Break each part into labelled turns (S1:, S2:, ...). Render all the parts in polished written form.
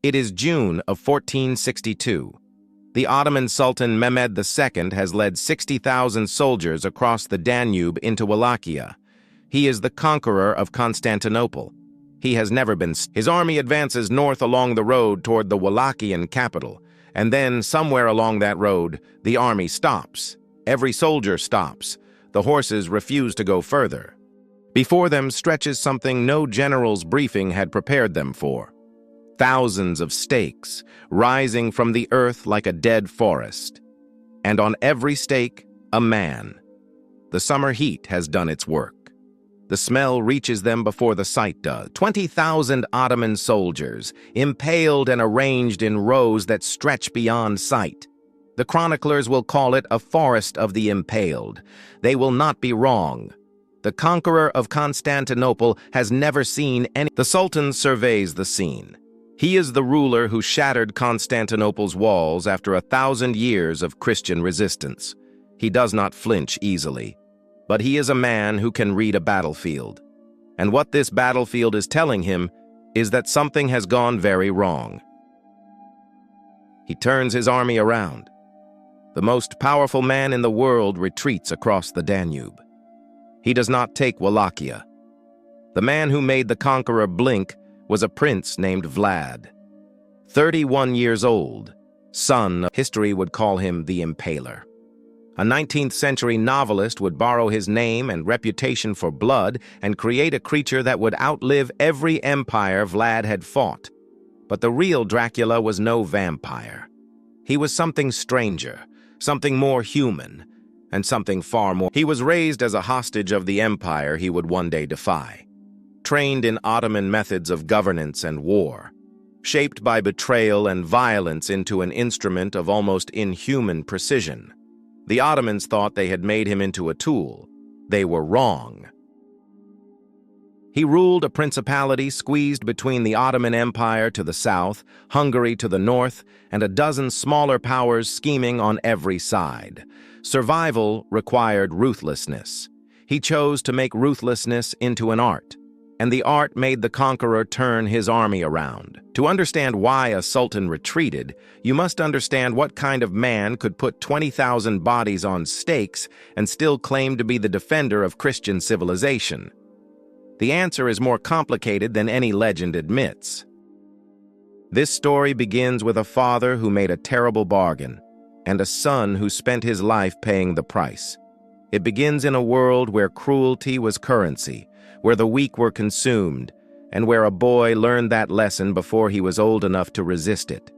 S1: It is June of 1462. The Ottoman Sultan Mehmed II has led 60,000 soldiers across the Danube into Wallachia. He is the conqueror of Constantinople. He has never been. His army advances north along the road toward the Wallachian capital, and then somewhere along that road, the army stops. Every soldier stops. The horses refuse to go further. Before them stretches something no general's briefing had prepared them for. Thousands of stakes, rising from the earth like a dead forest. And on every stake, a man. The summer heat has done its work. The smell reaches them before the sight does. 20,000 Ottoman soldiers, impaled and arranged in rows that stretch beyond sight. The chroniclers will call it a forest of the impaled. They will not be wrong. The conqueror of Constantinople has never seen any. The Sultan surveys the scene. He is the ruler who shattered Constantinople's walls after 1,000 years of Christian resistance. He does not flinch easily, but he is a man who can read a battlefield. And what this battlefield is telling him is that something has gone very wrong. He turns his army around. The most powerful man in the world retreats across the Danube. He does not take Wallachia. The man who made the conqueror blink was a prince named Vlad. 31 years old, son of history would call him the Impaler. A 19th century novelist would borrow his name and reputation for blood and create a creature that would outlive every empire Vlad had fought. But the real Dracula was no vampire. He was something stranger, something more human, and something far more. He was raised as a hostage of the empire he would one day defy, trained in Ottoman methods of governance and war, shaped by betrayal and violence into an instrument of almost inhuman precision. The Ottomans thought they had made him into a tool. They were wrong. He ruled a principality squeezed between the Ottoman Empire to the south, Hungary to the north, and a dozen smaller powers scheming on every side. Survival required ruthlessness. He chose to make ruthlessness into an art, and the art made the conqueror turn his army around. To understand why a sultan retreated, you must understand what kind of man could put 20,000 bodies on stakes and still claim to be the defender of Christian civilization. The answer is more complicated than any legend admits. This story begins with a father who made a terrible bargain and a son who spent his life paying the price. It begins in a world where cruelty was currency, where the weak were consumed, and where a boy learned that lesson before he was old enough to resist it.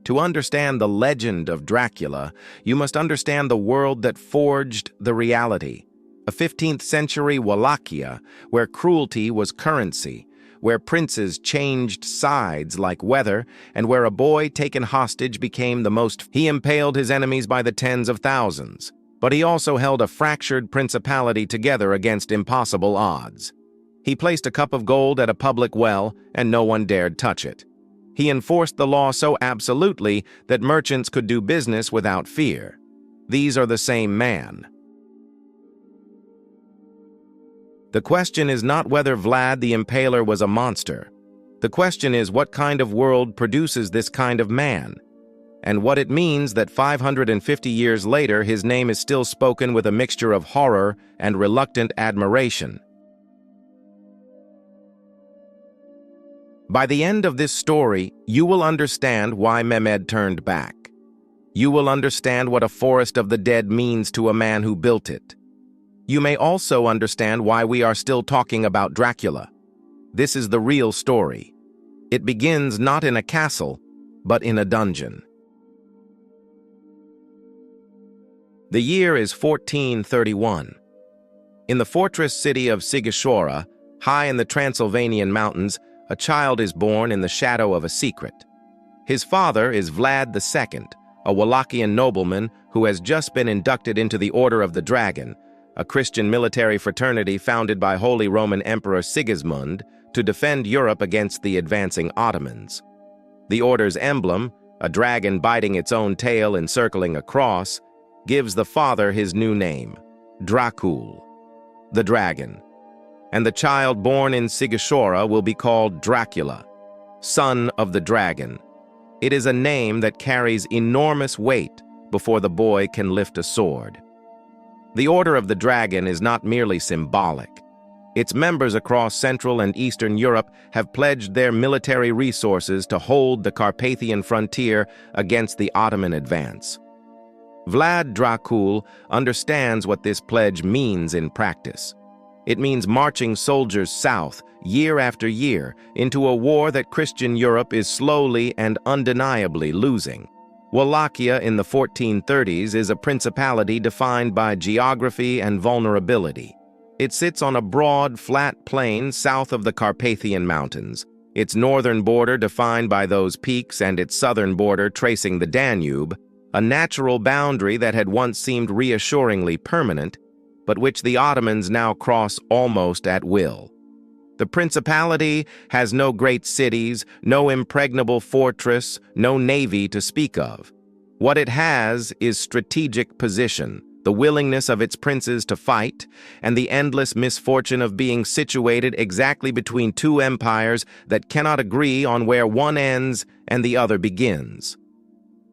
S1: To understand the legend of Dracula, you must understand the world that forged the reality. A 15th century Wallachia, where cruelty was currency, where princes changed sides like weather, and where a boy taken hostage became the most. He impaled his enemies by the tens of thousands, but he also held a fractured principality together against impossible odds. He placed a cup of gold at a public well, and no one dared touch it. He enforced the law so absolutely that merchants could do business without fear. These are the same man. The question is not whether Vlad the Impaler was a monster. The question is what kind of world produces this kind of man, and what it means that 550 years later his name is still spoken with a mixture of horror and reluctant admiration. By the end of this story, you will understand why Mehmed turned back. You will understand what a forest of the dead means to a man who built it. You may also understand why we are still talking about Dracula. This is the real story. It begins not in a castle, but in a dungeon. The year is 1431. In the fortress city of Sighisoara, high in the Transylvanian mountains, a child is born in the shadow of a secret. His father is Vlad II, a Wallachian nobleman who has just been inducted into the Order of the Dragon, a Christian military fraternity founded by Holy Roman Emperor Sigismund to defend Europe against the advancing Ottomans. The order's emblem, a dragon biting its own tail encircling a cross, gives the father his new name, Dracula, the dragon. and the child born in Sigashora will be called Dracula, son of the dragon. It is a name that carries enormous weight before the boy can lift a sword. The Order of the Dragon is not merely symbolic. Its members across Central and Eastern Europe have pledged their military resources to hold the Carpathian frontier against the Ottoman advance. Vlad Dracul understands what this pledge means in practice. It means marching soldiers south year after year into a war that Christian Europe is slowly and undeniably losing. Wallachia in the 1430s is a principality defined by geography and vulnerability. It sits on a broad, flat plain south of the Carpathian Mountains, its northern border defined by those peaks and its southern border tracing the Danube, a natural boundary that had once seemed reassuringly permanent, but which the Ottomans now cross almost at will. The principality has no great cities, no impregnable fortress, no navy to speak of. What it has is strategic position, the willingness of its princes to fight, and the endless misfortune of being situated exactly between two empires that cannot agree on where one ends and the other begins.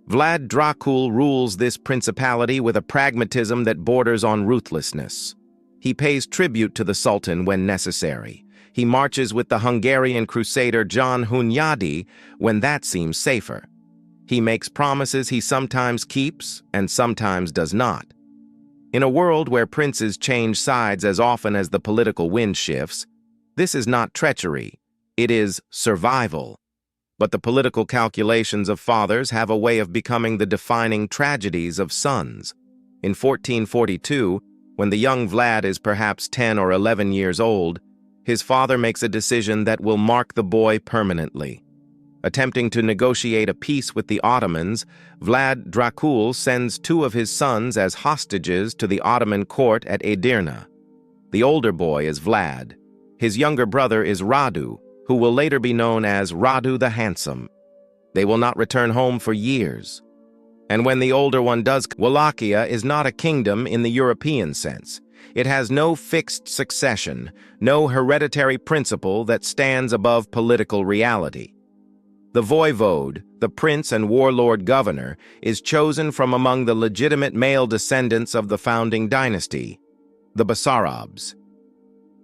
S1: Vlad Dracul rules this principality with a pragmatism that borders on ruthlessness. He pays tribute to the Sultan when necessary. He marches with the Hungarian crusader John Hunyadi when that seems safer. He makes promises he sometimes keeps and sometimes does not. In a world where princes change sides as often as the political wind shifts, this is not treachery, it is survival. But the political calculations of fathers have a way of becoming the defining tragedies of sons. In 1442, when the young Vlad is perhaps 10 or 11 years old, his father makes a decision that will mark the boy permanently. Attempting to negotiate a peace with the Ottomans, Vlad Dracul sends two of his sons as hostages to the Ottoman court at Edirne. The older boy is Vlad. His younger brother is Radu, who will later be known as Radu the Handsome. They will not return home for years. And when the older one does, Wallachia is not a kingdom in the European sense. It has no fixed succession, no hereditary principle that stands above political reality. The voivode, the prince and warlord governor, is chosen from among the legitimate male descendants of the founding dynasty, the Basarabs.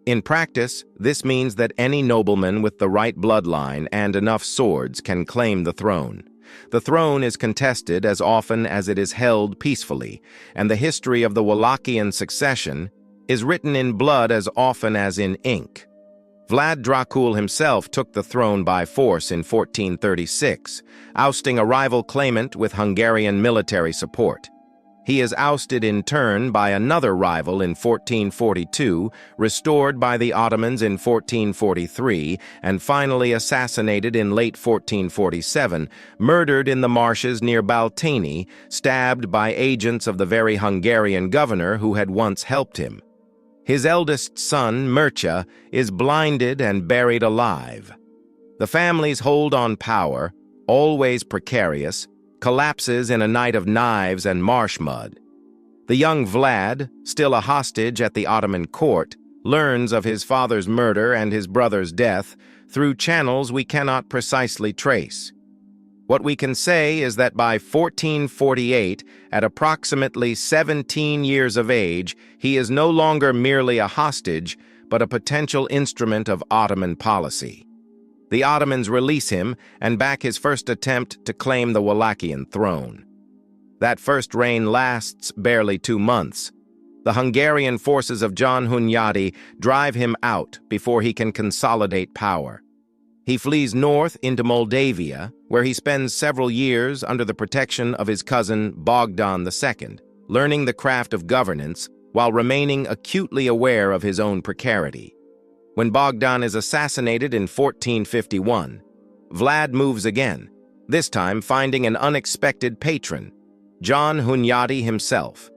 S1: In practice, this means that any nobleman with the right bloodline and enough swords can claim the throne. The throne is contested as often as it is held peacefully, and the history of the Wallachian succession is written in blood as often as in ink. Vlad Dracul himself took the throne by force in 1436, ousting a rival claimant with Hungarian military support. He is ousted in turn by another rival in 1442, restored by the Ottomans in 1443, and finally assassinated in late 1447, murdered in the marshes near Baltini, stabbed by agents of the very Hungarian governor who had once helped him. His eldest son, Mircea, is blinded and buried alive. The family's hold on power, always precarious, collapses in a night of knives and marsh mud. The young Vlad, still a hostage at the Ottoman court, learns of his father's murder and his brother's death through channels we cannot precisely trace. What we can say is that by 1448, at approximately 17 years of age, he is no longer merely a hostage, but a potential instrument of Ottoman policy. The Ottomans release him and back his first attempt to claim the Wallachian throne. That first reign lasts barely 2 months. The Hungarian forces of John Hunyadi drive him out before he can consolidate power. He flees north into Moldavia, where he spends several years under the protection of his cousin Bogdan II, learning the craft of governance while remaining acutely aware of his own precarity. When Bogdan is assassinated in 1451, Vlad moves again, this time finding an unexpected patron, John Hunyadi himself.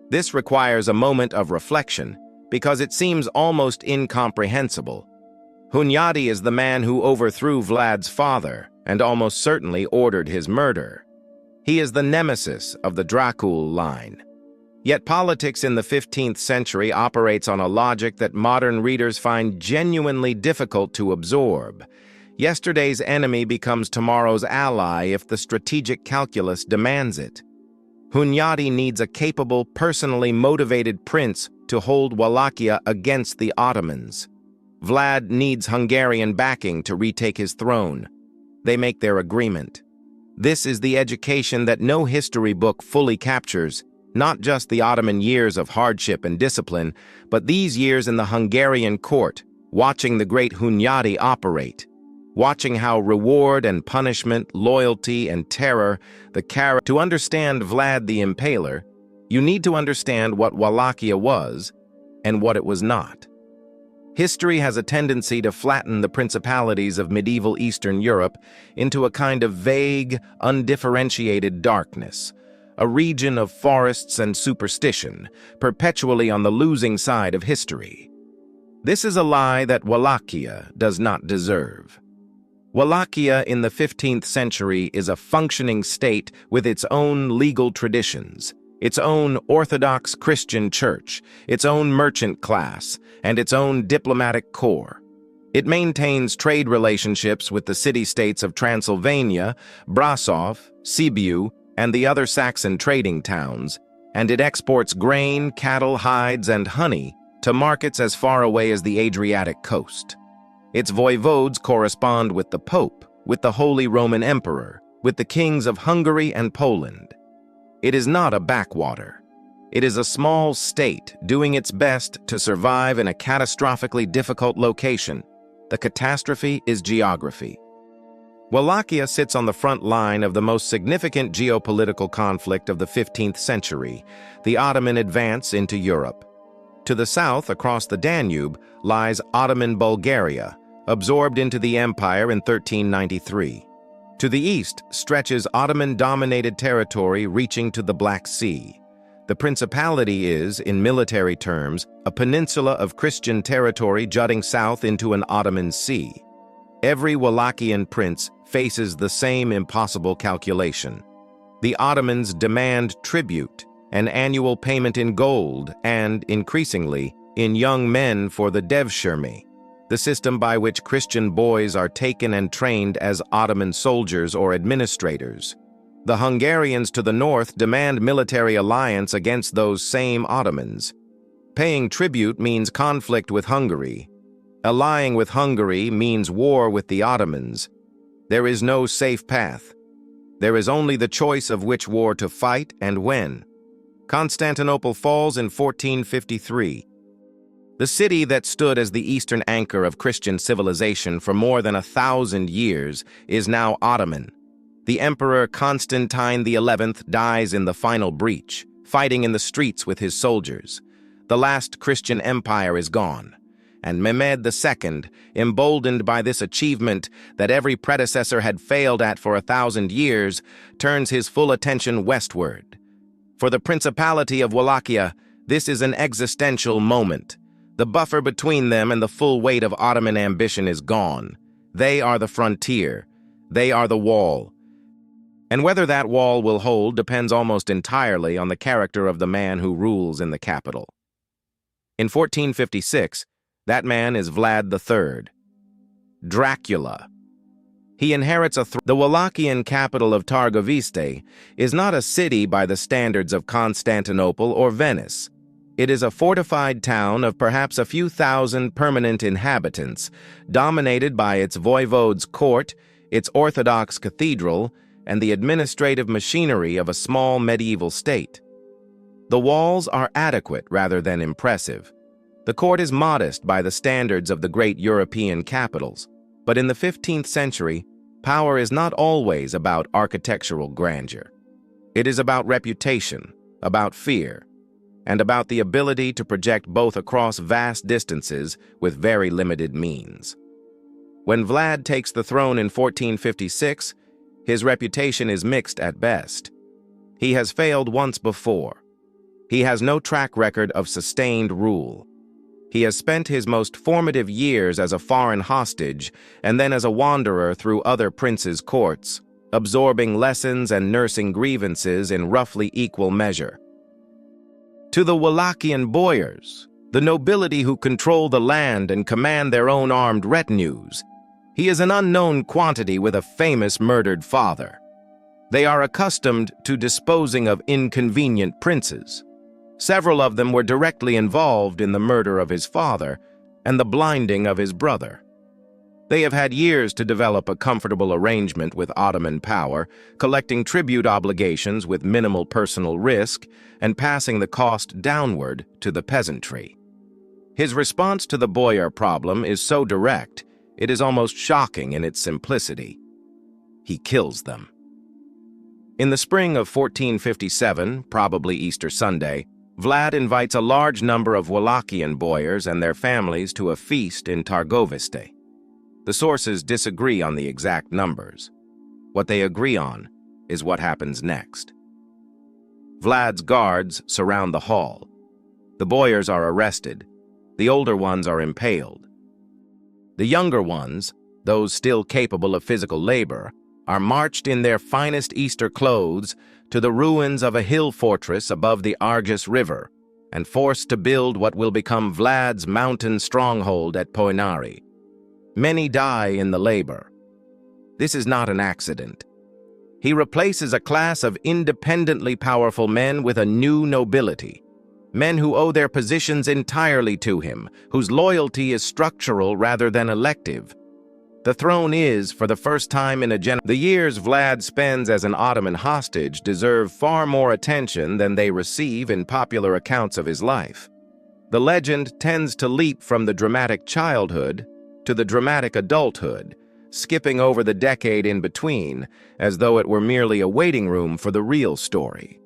S1: This requires a moment of reflection because it seems almost incomprehensible. Hunyadi is the man who overthrew Vlad's father and almost certainly ordered his murder. He is the nemesis of the Dracul line. Yet politics in the 15th century operates on a logic that modern readers find genuinely difficult to absorb. Yesterday's enemy becomes tomorrow's ally if the strategic calculus demands it. Hunyadi needs a capable, personally motivated prince to hold Wallachia against the Ottomans. Vlad needs Hungarian backing to retake his throne. They make their agreement. This is the education that no history book fully captures, not just the Ottoman years of hardship and discipline, but these years in the Hungarian court, watching the great Hunyadi operate, watching how reward and punishment, loyalty and terror, To understand Vlad the Impaler, you need to understand what Wallachia was and what it was not. History has a tendency to flatten the principalities of medieval Eastern Europe into a kind of vague, undifferentiated darkness, a region of forests and superstition, perpetually on the losing side of history. This is a lie that Wallachia does not deserve. Wallachia in the 15th century is a functioning state with its own legal traditions, its own Orthodox Christian church, its own merchant class, and its own diplomatic corps. It maintains trade relationships with the city-states of Transylvania, Brasov, Sibiu, and the other Saxon trading towns, and it exports grain, cattle, hides, and honey to markets as far away as the Adriatic coast. Its voivodes correspond with the Pope, with the Holy Roman Emperor, with the kings of Hungary and Poland. It is not a backwater. It is a small state doing its best to survive in a catastrophically difficult location. The catastrophe is geography. Wallachia sits on the front line of the most significant geopolitical conflict of the 15th century, the Ottoman advance into Europe. To the south, across the Danube, lies Ottoman Bulgaria, absorbed into the empire in 1393. To the east stretches Ottoman-dominated territory reaching to the Black Sea. The principality is, in military terms, a peninsula of Christian territory jutting south into an Ottoman sea. Every Wallachian prince faces the same impossible calculation. The Ottomans demand tribute, an annual payment in gold, and, increasingly, in young men for the devshirme, the system by which Christian boys are taken and trained as Ottoman soldiers or administrators. The Hungarians to the north demand military alliance against those same Ottomans. Paying tribute means conflict with Hungary. Allying with Hungary means war with the Ottomans. There is no safe path. There is only the choice of which war to fight and when. Constantinople falls in 1453. The city that stood as the eastern anchor of Christian civilization for more than 1,000 years is now Ottoman. The Emperor Constantine XI dies in the final breach, fighting in the streets with his soldiers. The last Christian empire is gone, and Mehmed II, emboldened by this achievement that every predecessor had failed at for 1,000 years, turns his full attention westward. For the Principality of Wallachia, this is an existential moment. The buffer between them and the full weight of Ottoman ambition is gone. They are the frontier. They are the wall. And whether that wall will hold depends almost entirely on the character of the man who rules in the capital. In 1456, that man is Vlad III. Dracula. He inherits the Wallachian capital of Targoviste is not a city by the standards of Constantinople or Venice. It is a fortified town of perhaps a few thousand permanent inhabitants, dominated by its voivode's court, its Orthodox cathedral, and the administrative machinery of a small medieval state. The walls are adequate rather than impressive. The court is modest by the standards of the great European capitals, but in the 15th century, power is not always about architectural grandeur. It is about reputation, about fear, and about the ability to project both across vast distances with very limited means. When Vlad takes the throne in 1456, his reputation is mixed at best. He has failed once before. He has no track record of sustained rule. He has spent his most formative years as a foreign hostage and then as a wanderer through other princes' courts, absorbing lessons and nursing grievances in roughly equal measure. To the Wallachian boyars, the nobility who control the land and command their own armed retinues, he is an unknown quantity with a famous murdered father. They are accustomed to disposing of inconvenient princes. Several of them were directly involved in the murder of his father and the blinding of his brother. They have had years to develop a comfortable arrangement with Ottoman power, collecting tribute obligations with minimal personal risk and passing the cost downward to the peasantry. His response to the boyar problem is so direct, it is almost shocking in its simplicity. He kills them. In the spring of 1457, probably Easter Sunday, Vlad invites a large number of Wallachian boyars and their families to a feast in Targoviste. The sources disagree on the exact numbers. What they agree on is what happens next. Vlad's guards surround the hall. The boyars are arrested. The older ones are impaled. The younger ones, those still capable of physical labor, are marched in their finest Easter clothes to the ruins of a hill fortress above the Argus River and forced to build what will become Vlad's mountain stronghold at Poenari. Many die in the labor. This is not an accident. He replaces a class of independently powerful men with a new nobility, men who owe their positions entirely to him, whose loyalty is structural rather than elective. The throne is, for the first time in a generation, the years Vlad spends as an Ottoman hostage deserve far more attention than they receive in popular accounts of his life. The legend tends to leap from the dramatic childhood to the dramatic adulthood, skipping over the decade in between, as though it were merely a waiting room for the real story.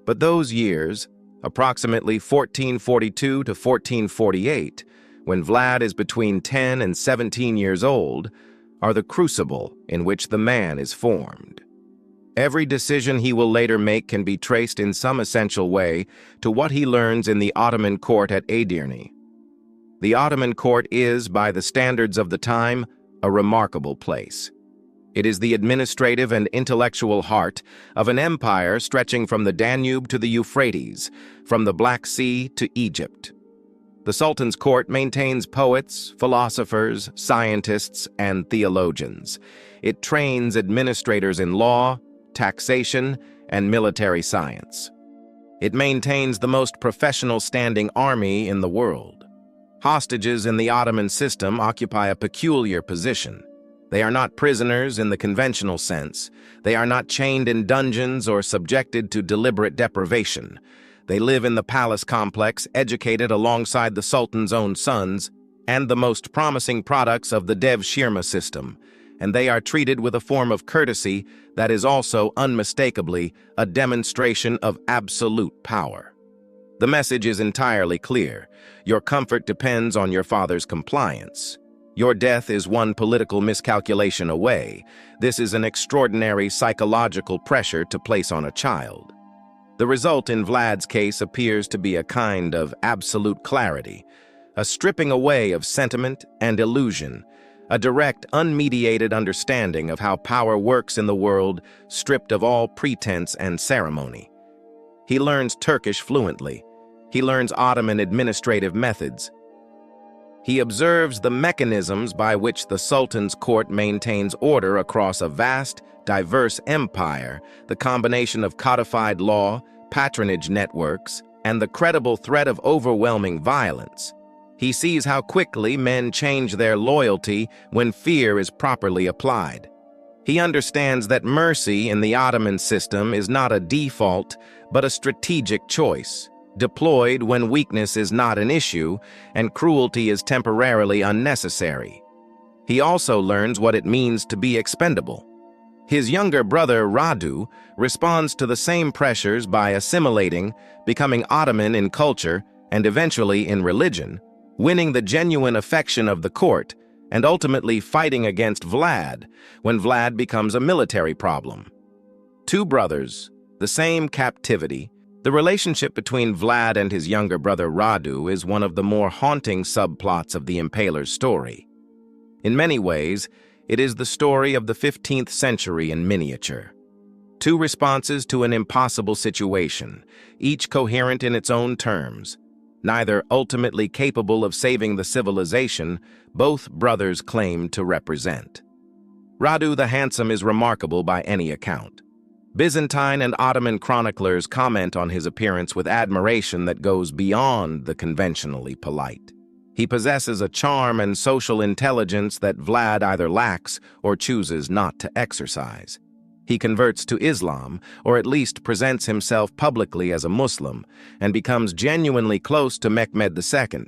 S1: But those years, approximately 1442 to 1448, when Vlad is between 10 and 17 years old, are the crucible in which the man is formed. Every decision he will later make can be traced in some essential way to what he learns in the Ottoman court at Edirne. The Ottoman court is, by the standards of the time, a remarkable place. It is the administrative and intellectual heart of an empire stretching from the Danube to the Euphrates, from the Black Sea to Egypt. The Sultan's court maintains poets, philosophers, scientists, and theologians. It trains administrators in law, taxation, and military science. It maintains the most professional standing army in the world. Hostages in the Ottoman system occupy a peculiar position. They are not prisoners in the conventional sense. They are not chained in dungeons or subjected to deliberate deprivation. They live in the palace complex, educated alongside the Sultan's own sons and the most promising products of the Dev-Shirma system, and they are treated with a form of courtesy that is also unmistakably a demonstration of absolute power. The message is entirely clear. Your comfort depends on your father's compliance. Your death is one political miscalculation away. This is an extraordinary psychological pressure to place on a child. The result in Vlad's case appears to be a kind of absolute clarity, a stripping away of sentiment and illusion, a direct, unmediated understanding of how power works in the world, stripped of all pretense and ceremony. He learns Turkish fluently. He learns Ottoman administrative methods. He observes the mechanisms by which the Sultan's court maintains order across a vast, diverse empire, the combination of codified law, patronage networks, and the credible threat of overwhelming violence. He sees how quickly men change their loyalty when fear is properly applied. He understands that mercy in the Ottoman system is not a default, but a strategic choice, deployed when weakness is not an issue and cruelty is temporarily unnecessary. He also learns what it means to be expendable. His younger brother, Radu, responds to the same pressures by assimilating, becoming Ottoman in culture and eventually in religion, winning the genuine affection of the court, and ultimately fighting against Vlad when Vlad becomes a military problem. Two brothers, the same captivity. The relationship between Vlad and his younger brother Radu is one of the more haunting subplots of the Impaler's story. In many ways, it is the story of the 15th century in miniature. Two responses to an impossible situation, each coherent in its own terms. Neither ultimately capable of saving the civilization, both brothers claim to represent. Radu the Handsome is remarkable by any account. Byzantine and Ottoman chroniclers comment on his appearance with admiration that goes beyond the conventionally polite. He possesses a charm and social intelligence that Vlad either lacks or chooses not to exercise. He converts to Islam, or at least presents himself publicly as a Muslim, and becomes genuinely close to Mehmed II,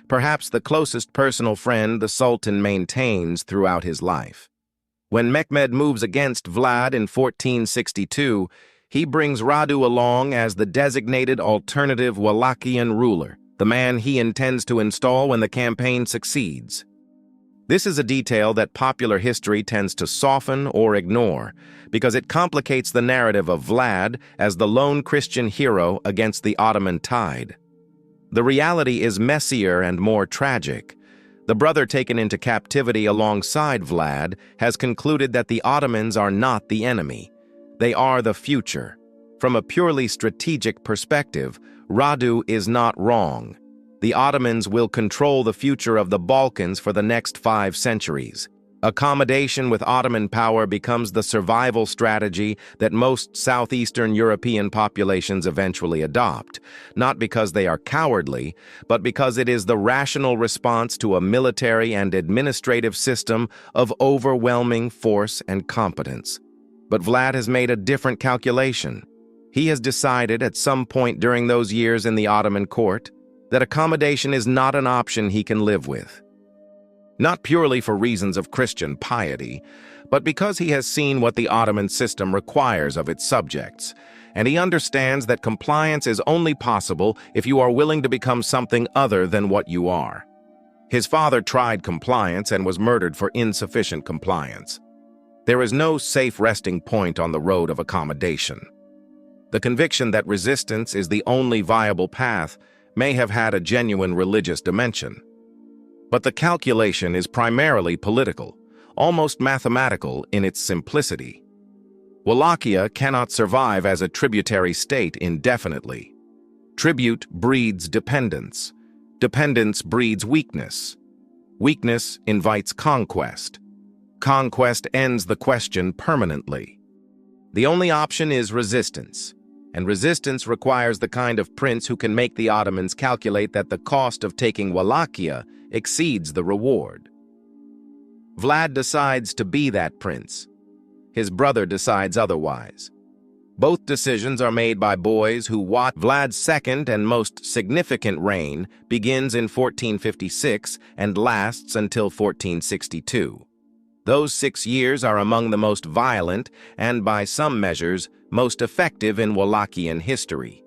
S1: perhaps the closest personal friend the Sultan maintains throughout his life. When Mehmed moves against Vlad in 1462, he brings Radu along as the designated alternative Wallachian ruler, the man he intends to install when the campaign succeeds. This is a detail that popular history tends to soften or ignore, because it complicates the narrative of Vlad as the lone Christian hero against the Ottoman tide. The reality is messier and more tragic. The brother taken into captivity alongside Vlad has concluded that the Ottomans are not the enemy. They are the future. From a purely strategic perspective, Radu is not wrong. The Ottomans will control the future of the Balkans for the next 5 centuries. Accommodation with Ottoman power becomes the survival strategy that most southeastern European populations eventually adopt, not because they are cowardly, but because it is the rational response to a military and administrative system of overwhelming force and competence. But Vlad has made a different calculation. He has decided at some point during those years in the Ottoman court that accommodation is not an option he can live with. Not purely for reasons of Christian piety, but because he has seen what the Ottoman system requires of its subjects, and he understands that compliance is only possible if you are willing to become something other than what you are. His father tried compliance and was murdered for insufficient compliance. There is no safe resting point on the road of accommodation. The conviction that resistance is the only viable path may have had a genuine religious dimension. But the calculation is primarily political, almost mathematical in its simplicity. Wallachia cannot survive as a tributary state indefinitely. Tribute breeds dependence. Dependence breeds weakness. Weakness invites conquest. Conquest ends the question permanently. The only option is resistance, and resistance requires the kind of prince who can make the Ottomans calculate that the cost of taking Wallachia exceeds the reward. Vlad decides to be that prince. His brother decides otherwise. Both decisions are made by boys who watch. Vlad's second and most significant reign begins in 1456 and lasts until 1462. Those 6 years are among the most violent and, by some measures, most effective in Wallachian history.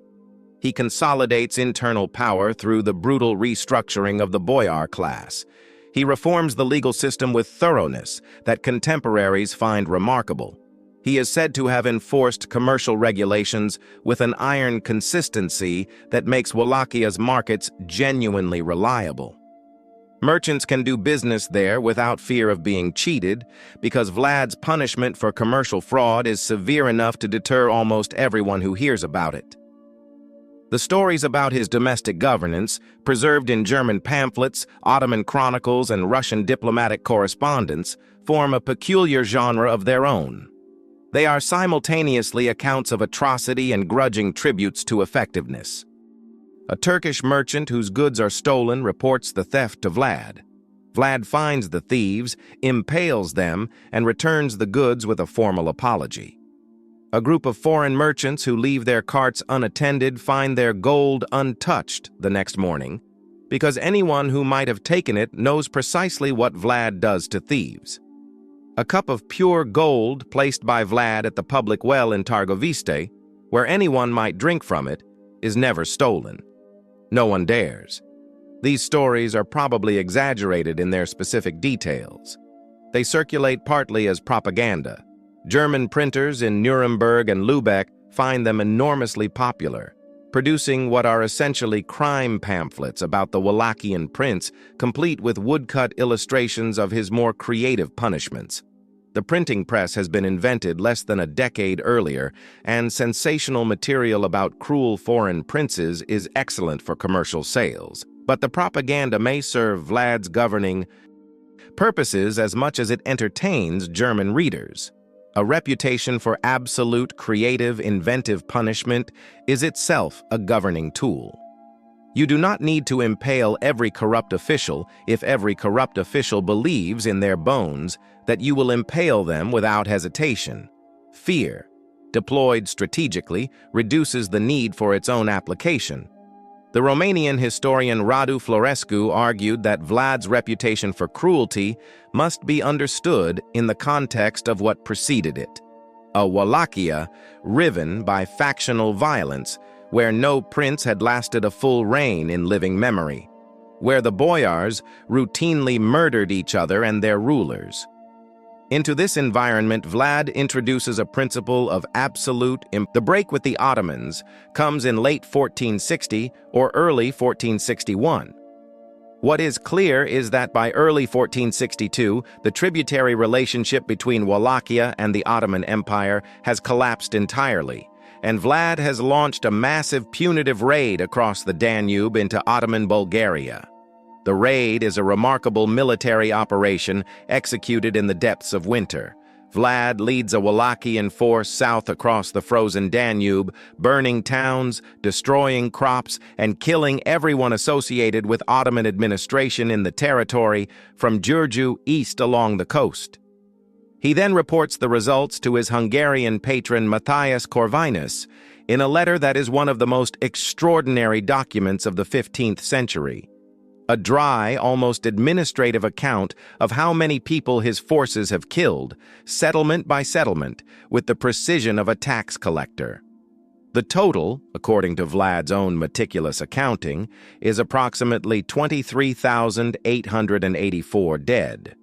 S1: He consolidates internal power through the brutal restructuring of the boyar class. He reforms the legal system with thoroughness that contemporaries find remarkable. He is said to have enforced commercial regulations with an iron consistency that makes Wallachia's markets genuinely reliable. Merchants can do business there without fear of being cheated because Vlad's punishment for commercial fraud is severe enough to deter almost everyone who hears about it. The stories about his domestic governance, preserved in German pamphlets, Ottoman chronicles, and Russian diplomatic correspondence, form a peculiar genre of their own. They are simultaneously accounts of atrocity and grudging tributes to effectiveness. A Turkish merchant whose goods are stolen reports the theft to Vlad. Vlad finds the thieves, impales them, and returns the goods with a formal apology. A group of foreign merchants who leave their carts unattended find their gold untouched the next morning, because anyone who might have taken it knows precisely what Vlad does to thieves. A cup of pure gold placed by Vlad at the public well in Targoviste, where anyone might drink from it, is never stolen. No one dares. These stories are probably exaggerated in their specific details. They circulate partly as propaganda. German printers in Nuremberg and Lübeck find them enormously popular, producing what are essentially crime pamphlets about the Wallachian prince, complete with woodcut illustrations of his more creative punishments. The printing press has been invented less than a decade earlier, and sensational material about cruel foreign princes is excellent for commercial sales. But the propaganda may serve Vlad's governing purposes as much as it entertains German readers. A reputation for absolute, creative, inventive punishment is itself a governing tool. You do not need to impale every corrupt official if every corrupt official believes in their bones that you will impale them without hesitation. Fear, deployed strategically, reduces the need for its own application. The Romanian historian Radu Florescu argued that Vlad's reputation for cruelty must be understood in the context of what preceded it. A Wallachia riven by factional violence, where no prince had lasted a full reign in living memory, where the boyars routinely murdered each other and their rulers. Into this environment, Vlad introduces a principle of absolute impunity. The break with the Ottomans comes in late 1460 or early 1461. What is clear is that by early 1462, the tributary relationship between Wallachia and the Ottoman Empire has collapsed entirely, and Vlad has launched a massive punitive raid across the Danube into Ottoman Bulgaria. The raid is a remarkable military operation executed in the depths of winter. Vlad leads a Wallachian force south across the frozen Danube, burning towns, destroying crops, and killing everyone associated with Ottoman administration in the territory, from Giurgiu east along the coast. He then reports the results to his Hungarian patron Matthias Corvinus in a letter that is one of the most extraordinary documents of the 15th century. A dry, almost administrative account of how many people his forces have killed, settlement by settlement, with the precision of a tax collector. The total, according to Vlad's own meticulous accounting, is approximately 23,884 dead.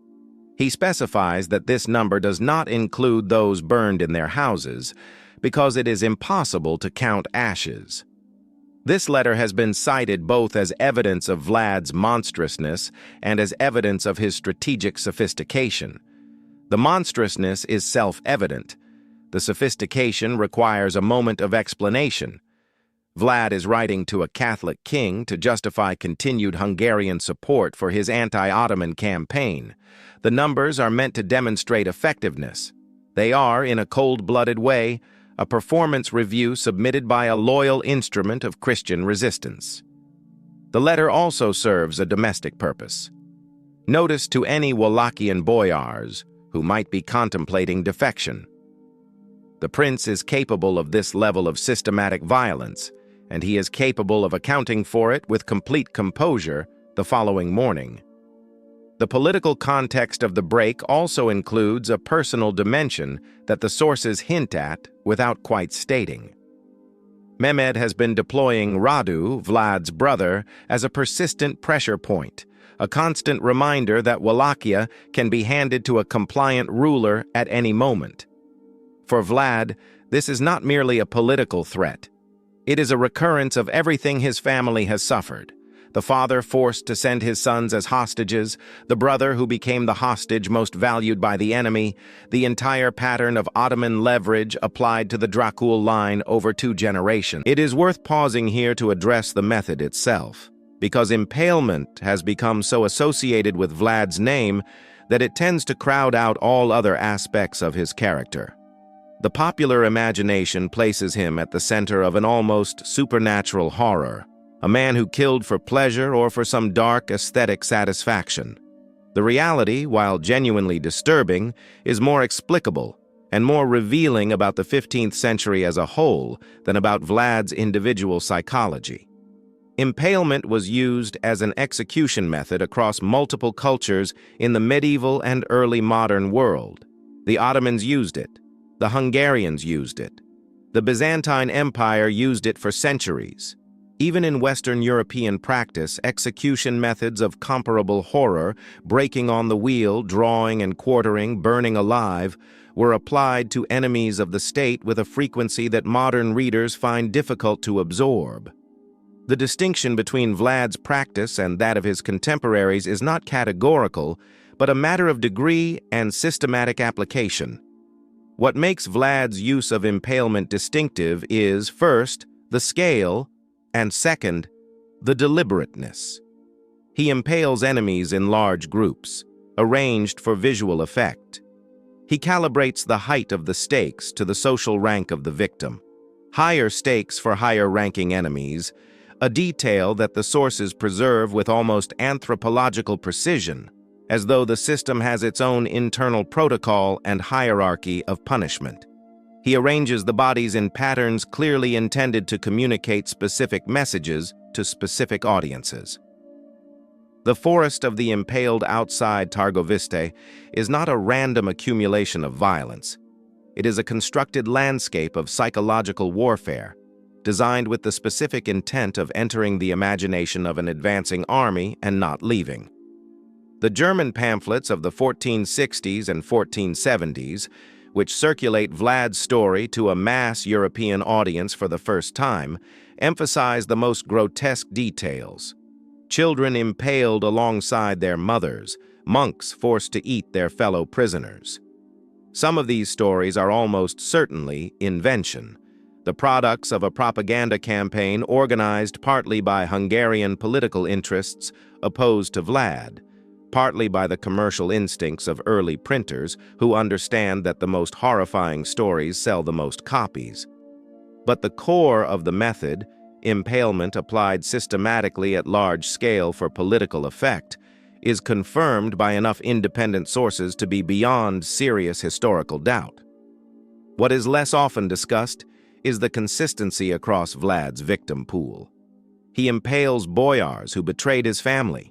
S1: He specifies that this number does not include those burned in their houses, because it is impossible to count ashes. This letter has been cited both as evidence of Vlad's monstrousness and as evidence of his strategic sophistication. The monstrousness is self-evident. The sophistication requires a moment of explanation. Vlad is writing to a Catholic king to justify continued Hungarian support for his anti-Ottoman campaign. The numbers are meant to demonstrate effectiveness. They are, in a cold-blooded way, a performance review submitted by a loyal instrument of Christian resistance. The letter also serves a domestic purpose. Notice to any Wallachian boyars who might be contemplating defection. The prince is capable of this level of systematic violence, and he is capable of accounting for it with complete composure the following morning. The political context of the break also includes a personal dimension that the sources hint at without quite stating. Mehmed has been deploying Radu, Vlad's brother, as a persistent pressure point, a constant reminder that Wallachia can be handed to a compliant ruler at any moment. For Vlad, this is not merely a political threat. It is a recurrence of everything his family has suffered. The father forced to send his sons as hostages, the brother who became the hostage most valued by the enemy, the entire pattern of Ottoman leverage applied to the Dracula line over 2 generations. It is worth pausing here to address the method itself, because impalement has become so associated with Vlad's name that it tends to crowd out all other aspects of his character. The popular imagination places him at the center of an almost supernatural horror, a man who killed for pleasure or for some dark aesthetic satisfaction. The reality, while genuinely disturbing, is more explicable and more revealing about the 15th century as a whole than about Vlad's individual psychology. Impalement was used as an execution method across multiple cultures in the medieval and early modern world. The Ottomans used it. The Hungarians used it. The Byzantine Empire used it for centuries. Even in Western European practice, execution methods of comparable horror, breaking on the wheel, drawing and quartering, burning alive, were applied to enemies of the state with a frequency that modern readers find difficult to absorb. The distinction between Vlad's practice and that of his contemporaries is not categorical, but a matter of degree and systematic application. What makes Vlad's use of impalement distinctive is, first, the scale, and second, the deliberateness. He impales enemies in large groups, arranged for visual effect. He calibrates the height of the stakes to the social rank of the victim. Higher stakes for higher-ranking enemies, a detail that the sources preserve with almost anthropological precision, as though the system has its own internal protocol and hierarchy of punishment. He arranges the bodies in patterns clearly intended to communicate specific messages to specific audiences. The forest of the impaled outside Targoviste is not a random accumulation of violence. It is a constructed landscape of psychological warfare, designed with the specific intent of entering the imagination of an advancing army and not leaving. The German pamphlets of the 1460s and 1470s, which circulate Vlad's story to a mass European audience for the first time, emphasize the most grotesque details. Children impaled alongside their mothers, monks forced to eat their fellow prisoners. Some of these stories are almost certainly invention, the products of a propaganda campaign organized partly by Hungarian political interests opposed to Vlad, partly by the commercial instincts of early printers who understand that the most horrifying stories sell the most copies. But the core of the method, impalement applied systematically at large scale for political effect, is confirmed by enough independent sources to be beyond serious historical doubt. What is less often discussed is the consistency across Vlad's victim pool. He impales boyars who betrayed his family.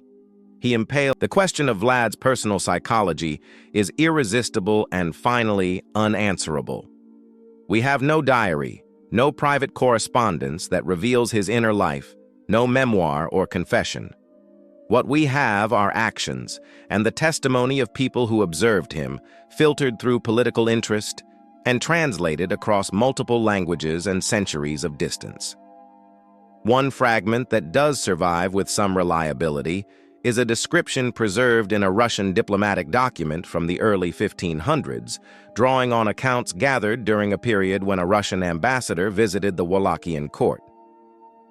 S1: The question of Vlad's personal psychology is irresistible and finally unanswerable. We have no diary, no private correspondence that reveals his inner life, no memoir or confession. What we have are actions and the testimony of people who observed him, filtered through political interest, and translated across multiple languages and centuries of distance. One fragment that does survive with some reliability is a description preserved in a Russian diplomatic document from the early 1500s, drawing on accounts gathered during a period when a Russian ambassador visited the Wallachian court.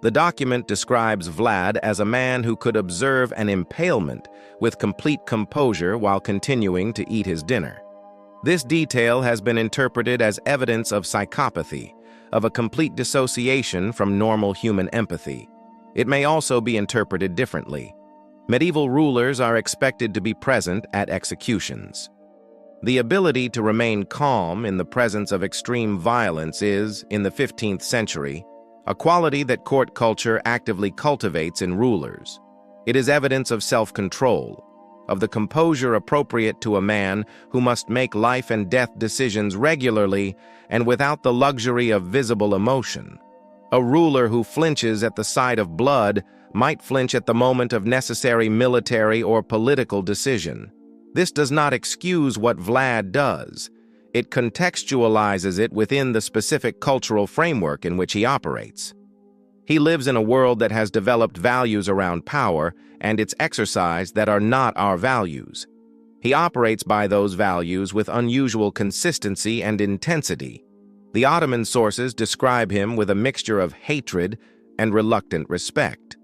S1: The document describes Vlad as a man who could observe an impalement with complete composure while continuing to eat his dinner. This detail has been interpreted as evidence of psychopathy, of a complete dissociation from normal human empathy. It may also be interpreted differently. Medieval rulers are expected to be present at executions. The ability to remain calm in the presence of extreme violence is, in the 15th century, a quality that court culture actively cultivates in rulers. It is evidence of self-control, of the composure appropriate to a man who must make life and death decisions regularly and without the luxury of visible emotion. A ruler who flinches at the sight of blood might flinch at the moment of necessary military or political decision. This does not excuse what Vlad does. It contextualizes it within the specific cultural framework in which he operates. He lives in a world that has developed values around power and its exercise that are not our values. He operates by those values with unusual consistency and intensity. The Ottoman sources describe him with a mixture of hatred and reluctant respect.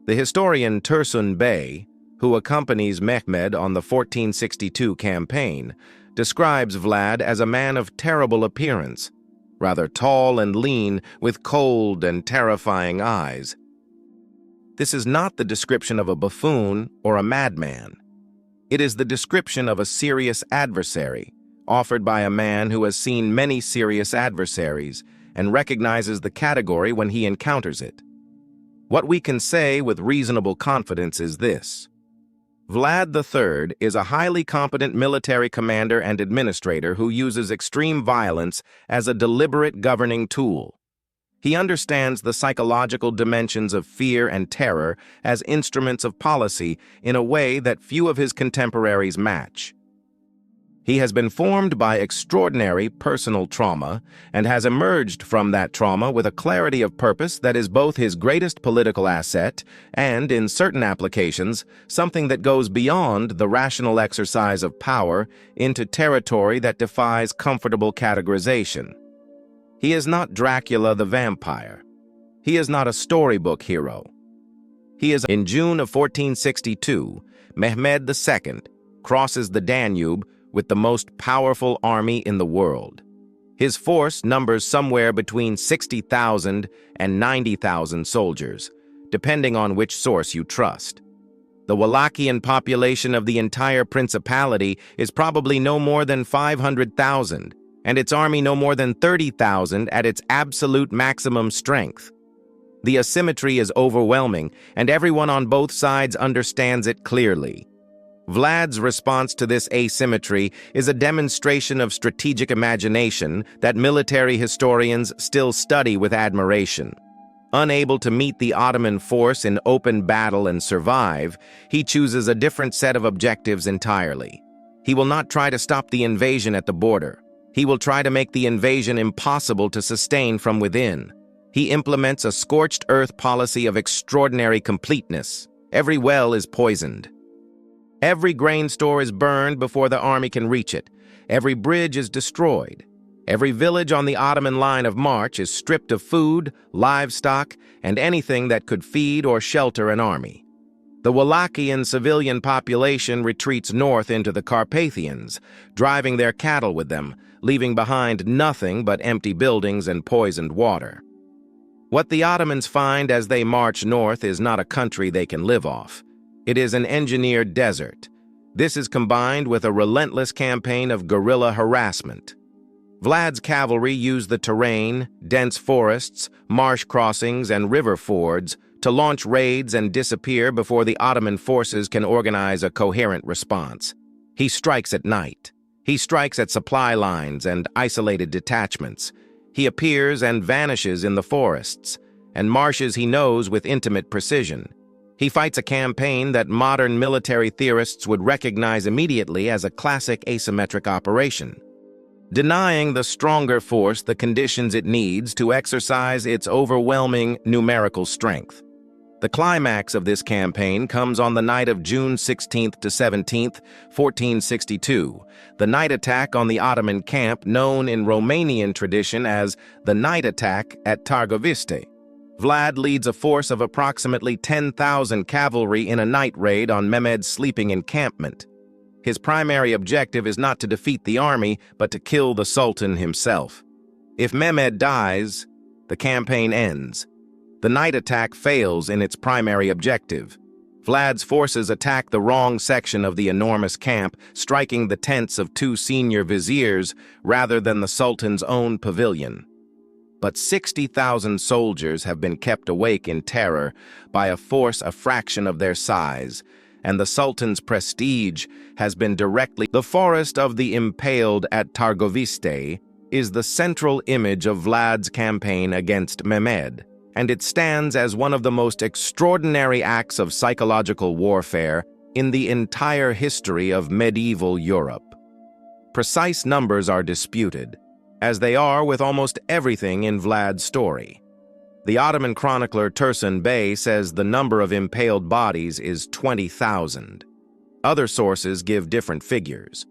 S1: The historian Tursun Bey, who accompanies Mehmed on the 1462 campaign, describes Vlad as a man of terrible appearance, rather tall and lean, with cold and terrifying eyes. This is not the description of a buffoon or a madman. It is the description of a serious adversary, offered by a man who has seen many serious adversaries and recognizes the category when he encounters it. What we can say with reasonable confidence is this: Vlad III is a highly competent military commander and administrator who uses extreme violence as a deliberate governing tool. He understands the psychological dimensions of fear and terror as instruments of policy in a way that few of his contemporaries match. He has been formed by extraordinary personal trauma and has emerged from that trauma with a clarity of purpose that is both his greatest political asset and, in certain applications, something that goes beyond the rational exercise of power into territory that defies comfortable categorization. He is not Dracula the vampire. He is not a storybook hero. He is in June of 1462, Mehmed II crosses the Danube with the most powerful army in the world. His force numbers somewhere between 60,000 and 90,000 soldiers, depending on which source you trust. The Wallachian population of the entire principality is probably no more than 500,000, and its army no more than 30,000 at its absolute maximum strength. The asymmetry is overwhelming, and everyone on both sides understands it clearly. Vlad's response to this asymmetry is a demonstration of strategic imagination that military historians still study with admiration. Unable to meet the Ottoman force in open battle and survive, he chooses a different set of objectives entirely. He will not try to stop the invasion at the border. He will try to make the invasion impossible to sustain from within. He implements a scorched earth policy of extraordinary completeness. Every well is poisoned. Every grain store is burned before the army can reach it. Every bridge is destroyed. Every village on the Ottoman line of march is stripped of food, livestock, and anything that could feed or shelter an army. The Wallachian civilian population retreats north into the Carpathians, driving their cattle with them, leaving behind nothing but empty buildings and poisoned water. What the Ottomans find as they march north is not a country they can live off. It is an engineered desert. This is combined with a relentless campaign of guerrilla harassment. Vlad's cavalry use the terrain, dense forests, marsh crossings, and river fords to launch raids and disappear before the Ottoman forces can organize a coherent response. He strikes at night. He strikes at supply lines and isolated detachments. He appears and vanishes in the forests, and marshes he knows with intimate precision. He fights a campaign that modern military theorists would recognize immediately as a classic asymmetric operation, denying the stronger force the conditions it needs to exercise its overwhelming numerical strength. The climax of this campaign comes on the night of June 16th to 17th, 1462, the night attack on the Ottoman camp known in Romanian tradition as the night attack at Târgoviste. Vlad leads a force of approximately 10,000 cavalry in a night raid on Mehmed's sleeping encampment. His primary objective is not to defeat the army, but to kill the Sultan himself. If Mehmed dies, the campaign ends. The night attack fails in its primary objective. Vlad's forces attack the wrong section of the enormous camp, striking the tents of two senior viziers rather than the Sultan's own pavilion. But 60,000 soldiers have been kept awake in terror by a force a fraction of their size, and the Sultan's prestige has been directly. The forest of the impaled at Târgoviste is the central image of Vlad's campaign against Mehmed, and it stands as one of the most extraordinary acts of psychological warfare in the entire history of medieval Europe. Precise numbers are disputed, as they are with almost everything in Vlad's story. The Ottoman chronicler Tursun Bey says the number of impaled bodies is 20,000. Other sources give different figures.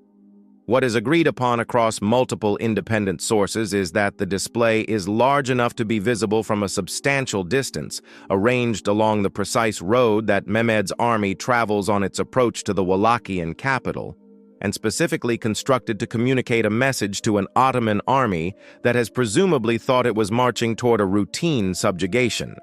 S1: What is agreed upon across multiple independent sources is that the display is large enough to be visible from a substantial distance, arranged along the precise road that Mehmed's army travels on its approach to the Wallachian capital, and specifically constructed to communicate a message to an Ottoman army that has presumably thought it was marching toward a routine subjugation.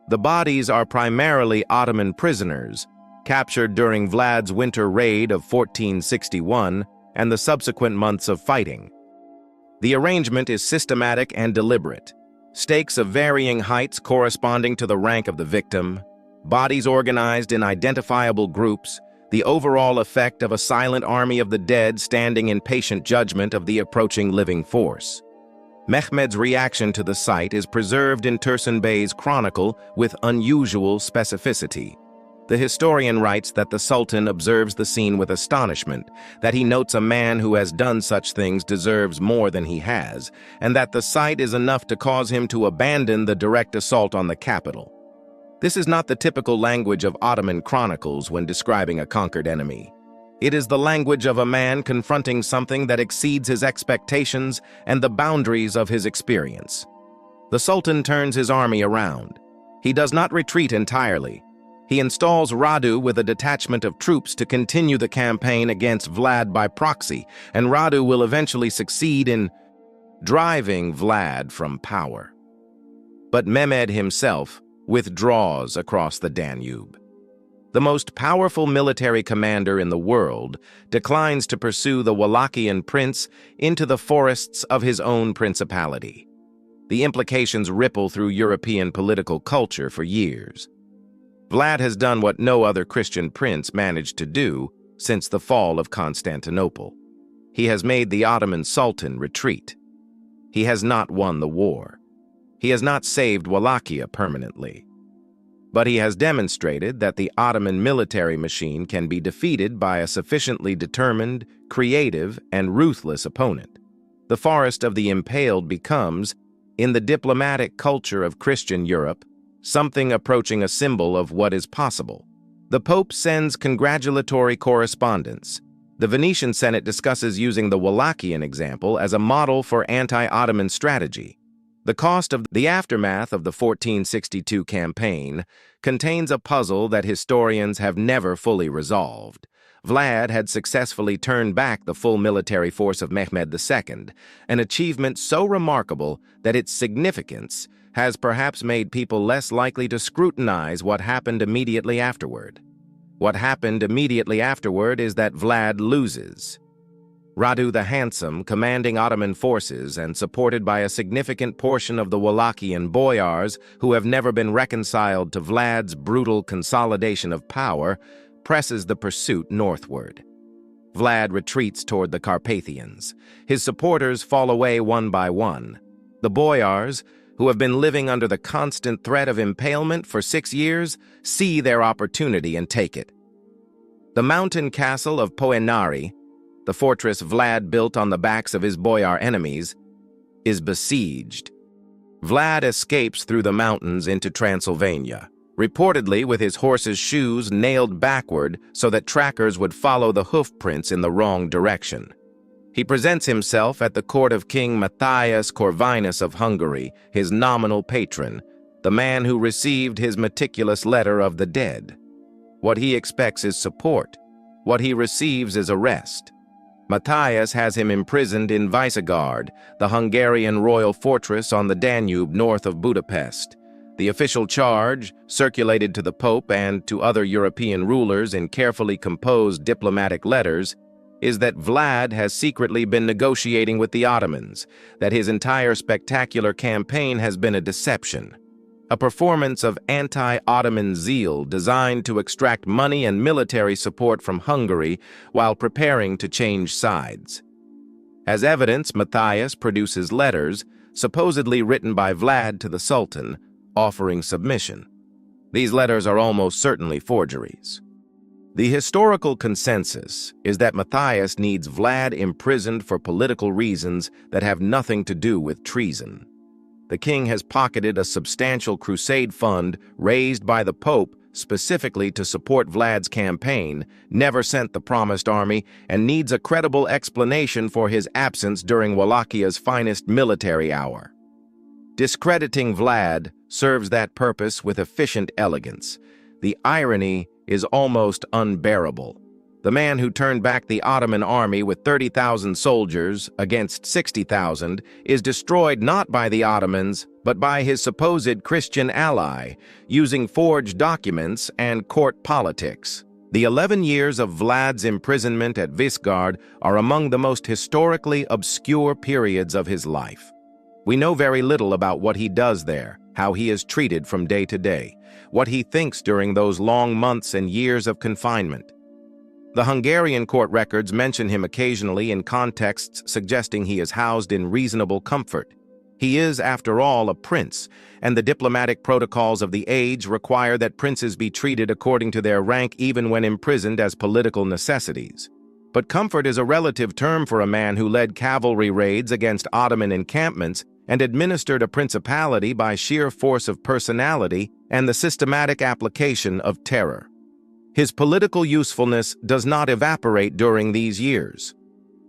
S1: The bodies are primarily Ottoman prisoners, captured during Vlad's winter raid of 1461 and the subsequent months of fighting. The arrangement is systematic and deliberate. Stakes of varying heights corresponding to the rank of the victim, bodies organized in identifiable groups, the overall effect of a silent army of the dead standing in patient judgment of the approaching living force. Mehmed's reaction to the sight is preserved in Tursun Bey's chronicle with unusual specificity. The historian writes that the Sultan observes the scene with astonishment, that he notes a man who has done such things deserves more than he has, and that the sight is enough to cause him to abandon the direct assault on the capital. This is not the typical language of Ottoman chronicles when describing a conquered enemy. It is the language of a man confronting something that exceeds his expectations and the boundaries of his experience. The Sultan turns his army around. He does not retreat entirely. He installs Radu with a detachment of troops to continue the campaign against Vlad by proxy, and Radu will eventually succeed in driving Vlad from power. But Mehmed himself withdraws across the Danube. The most powerful military commander in the world declines to pursue the Wallachian prince into the forests of his own principality. The implications ripple through European political culture for years. Vlad has done what no other Christian prince managed to do since the fall of Constantinople. He has made the Ottoman Sultan retreat. He has not won the war. He has not saved Wallachia permanently. But he has demonstrated that the Ottoman military machine can be defeated by a sufficiently determined, creative, and ruthless opponent. The forest of the impaled becomes, in the diplomatic culture of Christian Europe, something approaching a symbol of what is possible. The Pope sends congratulatory correspondence. The Venetian Senate discusses using the Wallachian example as a model for anti-Ottoman strategy. The cost of the aftermath of the 1462 campaign contains a puzzle that historians have never fully resolved. Vlad had successfully turned back the full military force of Mehmed II, an achievement so remarkable that its significance has perhaps made people less likely to scrutinize what happened immediately afterward. What happened immediately afterward is that Vlad loses. Radu the Handsome, commanding Ottoman forces and supported by a significant portion of the Wallachian boyars who have never been reconciled to Vlad's brutal consolidation of power, presses the pursuit northward. Vlad retreats toward the Carpathians. His supporters fall away one by one. The boyars, who have been living under the constant threat of impalement for 6 years, see their opportunity and take it. The mountain castle of Poenari, the fortress Vlad built on the backs of his boyar enemies, is besieged. Vlad escapes through the mountains into Transylvania, reportedly with his horse's shoes nailed backward so that trackers would follow the hoof prints in the wrong direction. He presents himself at the court of King Matthias Corvinus of Hungary, his nominal patron, the man who received his meticulous letter of the dead. What he expects is support. What he receives is arrest. Matthias has him imprisoned in Visegrad, the Hungarian royal fortress on the Danube north of Budapest. The official charge, circulated to the Pope and to other European rulers in carefully composed diplomatic letters, is that Vlad has secretly been negotiating with the Ottomans, that his entire spectacular campaign has been a deception, a performance of anti-Ottoman zeal designed to extract money and military support from Hungary while preparing to change sides. As evidence, Matthias produces letters, supposedly written by Vlad to the Sultan, offering submission. These letters are almost certainly forgeries. The historical consensus is that Matthias needs Vlad imprisoned for political reasons that have nothing to do with treason. The king has pocketed a substantial crusade fund raised by the Pope specifically to support Vlad's campaign, never sent the promised army, and needs a credible explanation for his absence during Wallachia's finest military hour. Discrediting Vlad serves that purpose with efficient elegance. The irony is almost unbearable. The man who turned back the Ottoman army with 30,000 soldiers against 60,000 is destroyed not by the Ottomans, but by his supposed Christian ally, using forged documents and court politics. The 11 years of Vlad's imprisonment at Visegrad are among the most historically obscure periods of his life. We know very little about what he does there, how he is treated from day to day, what he thinks during those long months and years of confinement. The Hungarian court records mention him occasionally in contexts suggesting he is housed in reasonable comfort. He is, after all, a prince, and the diplomatic protocols of the age require that princes be treated according to their rank even when imprisoned as political necessities. But comfort is a relative term for a man who led cavalry raids against Ottoman encampments and administered a principality by sheer force of personality and the systematic application of terror. His political usefulness does not evaporate during these years.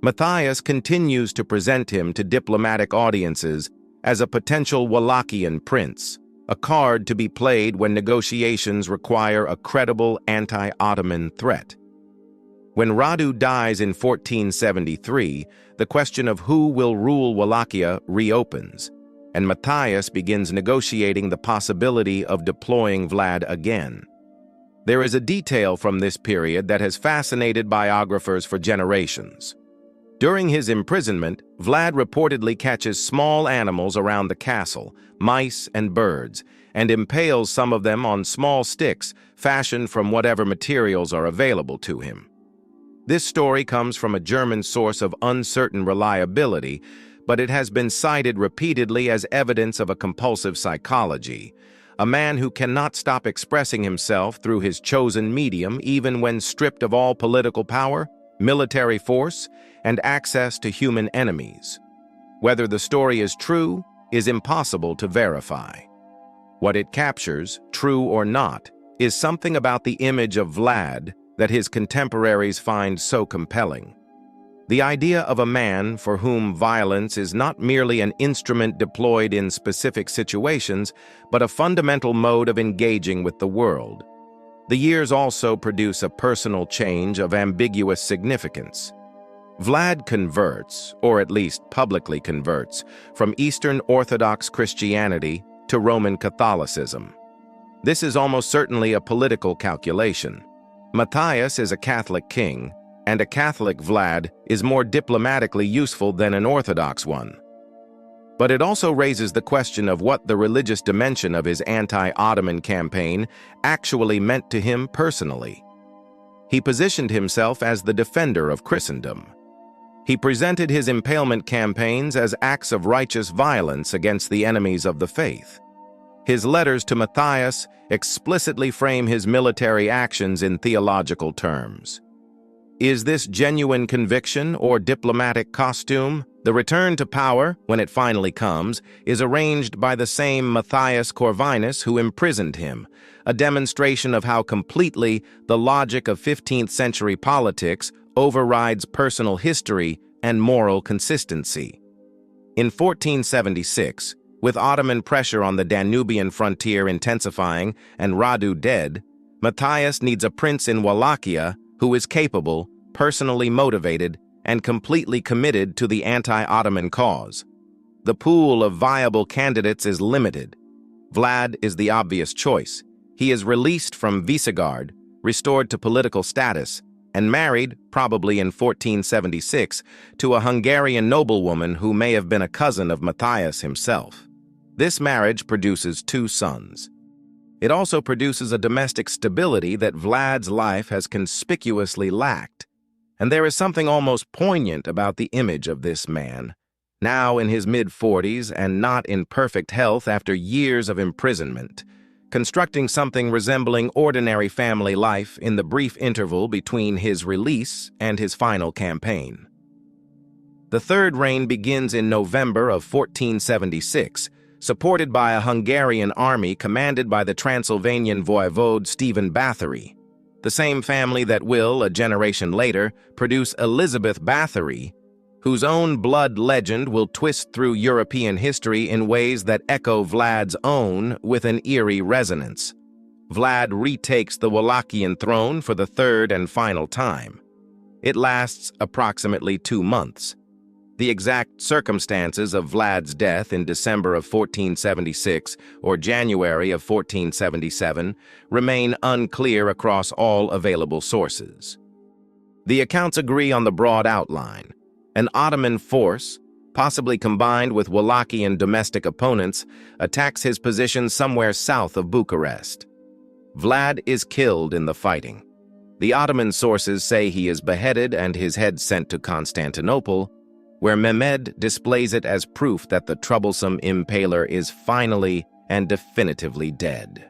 S1: Matthias continues to present him to diplomatic audiences as a potential Wallachian prince, a card to be played when negotiations require a credible anti-Ottoman threat. When Radu dies in 1473, the question of who will rule Wallachia reopens, and Matthias begins negotiating the possibility of deploying Vlad again. There is a detail from this period that has fascinated biographers for generations. During his imprisonment, Vlad reportedly catches small animals around the castle, mice and birds, and impales some of them on small sticks fashioned from whatever materials are available to him. This story comes from a German source of uncertain reliability, but it has been cited repeatedly as evidence of a compulsive psychology, a man who cannot stop expressing himself through his chosen medium even when stripped of all political power, military force, and access to human enemies. Whether the story is true is impossible to verify. What it captures, true or not, is something about the image of Vlad that his contemporaries find so compelling. The idea of a man for whom violence is not merely an instrument deployed in specific situations, but a fundamental mode of engaging with the world. The years also produce a personal change of ambiguous significance. Vlad converts, or at least publicly converts, from Eastern Orthodox Christianity to Roman Catholicism. This is almost certainly a political calculation. Matthias is a Catholic king, and a Catholic Vlad is more diplomatically useful than an Orthodox one. But it also raises the question of what the religious dimension of his anti-Ottoman campaign actually meant to him personally. He positioned himself as the defender of Christendom. He presented his impalement campaigns as acts of righteous violence against the enemies of the faith. His letters to Matthias explicitly frame his military actions in theological terms. Is this genuine conviction or diplomatic costume? The return to power, when it finally comes, is arranged by the same Matthias Corvinus who imprisoned him, a demonstration of how completely the logic of 15th century politics overrides personal history and moral consistency. In 1476, with Ottoman pressure on the Danubian frontier intensifying and Radu dead, Matthias needs a prince in Wallachia who is capable, personally motivated, and completely committed to the anti-Ottoman cause. The pool of viable candidates is limited. Vlad is the obvious choice. He is released from Visegrad, restored to political status, and married, probably in 1476, to a Hungarian noblewoman who may have been a cousin of Matthias himself. This marriage produces 2 sons. It also produces a domestic stability that Vlad's life has conspicuously lacked, and there is something almost poignant about the image of this man, now in his mid-40s and not in perfect health after years of imprisonment, constructing something resembling ordinary family life in the brief interval between his release and his final campaign. The third reign begins in November of 1476, supported by a Hungarian army commanded by the Transylvanian voivode Stephen Bathory, the same family that will, a generation later, produce Elizabeth Bathory, whose own blood legend will twist through European history in ways that echo Vlad's own with an eerie resonance. Vlad retakes the Wallachian throne for the third and final time. It lasts approximately 2 months. The exact circumstances of Vlad's death in December of 1476 or January of 1477 remain unclear across all available sources. The accounts agree on the broad outline. An Ottoman force, possibly combined with Wallachian domestic opponents, attacks his position somewhere south of Bucharest. Vlad is killed in the fighting. The Ottoman sources say he is beheaded and his head sent to Constantinople, where Mehmed displays it as proof that the troublesome impaler is finally and definitively dead.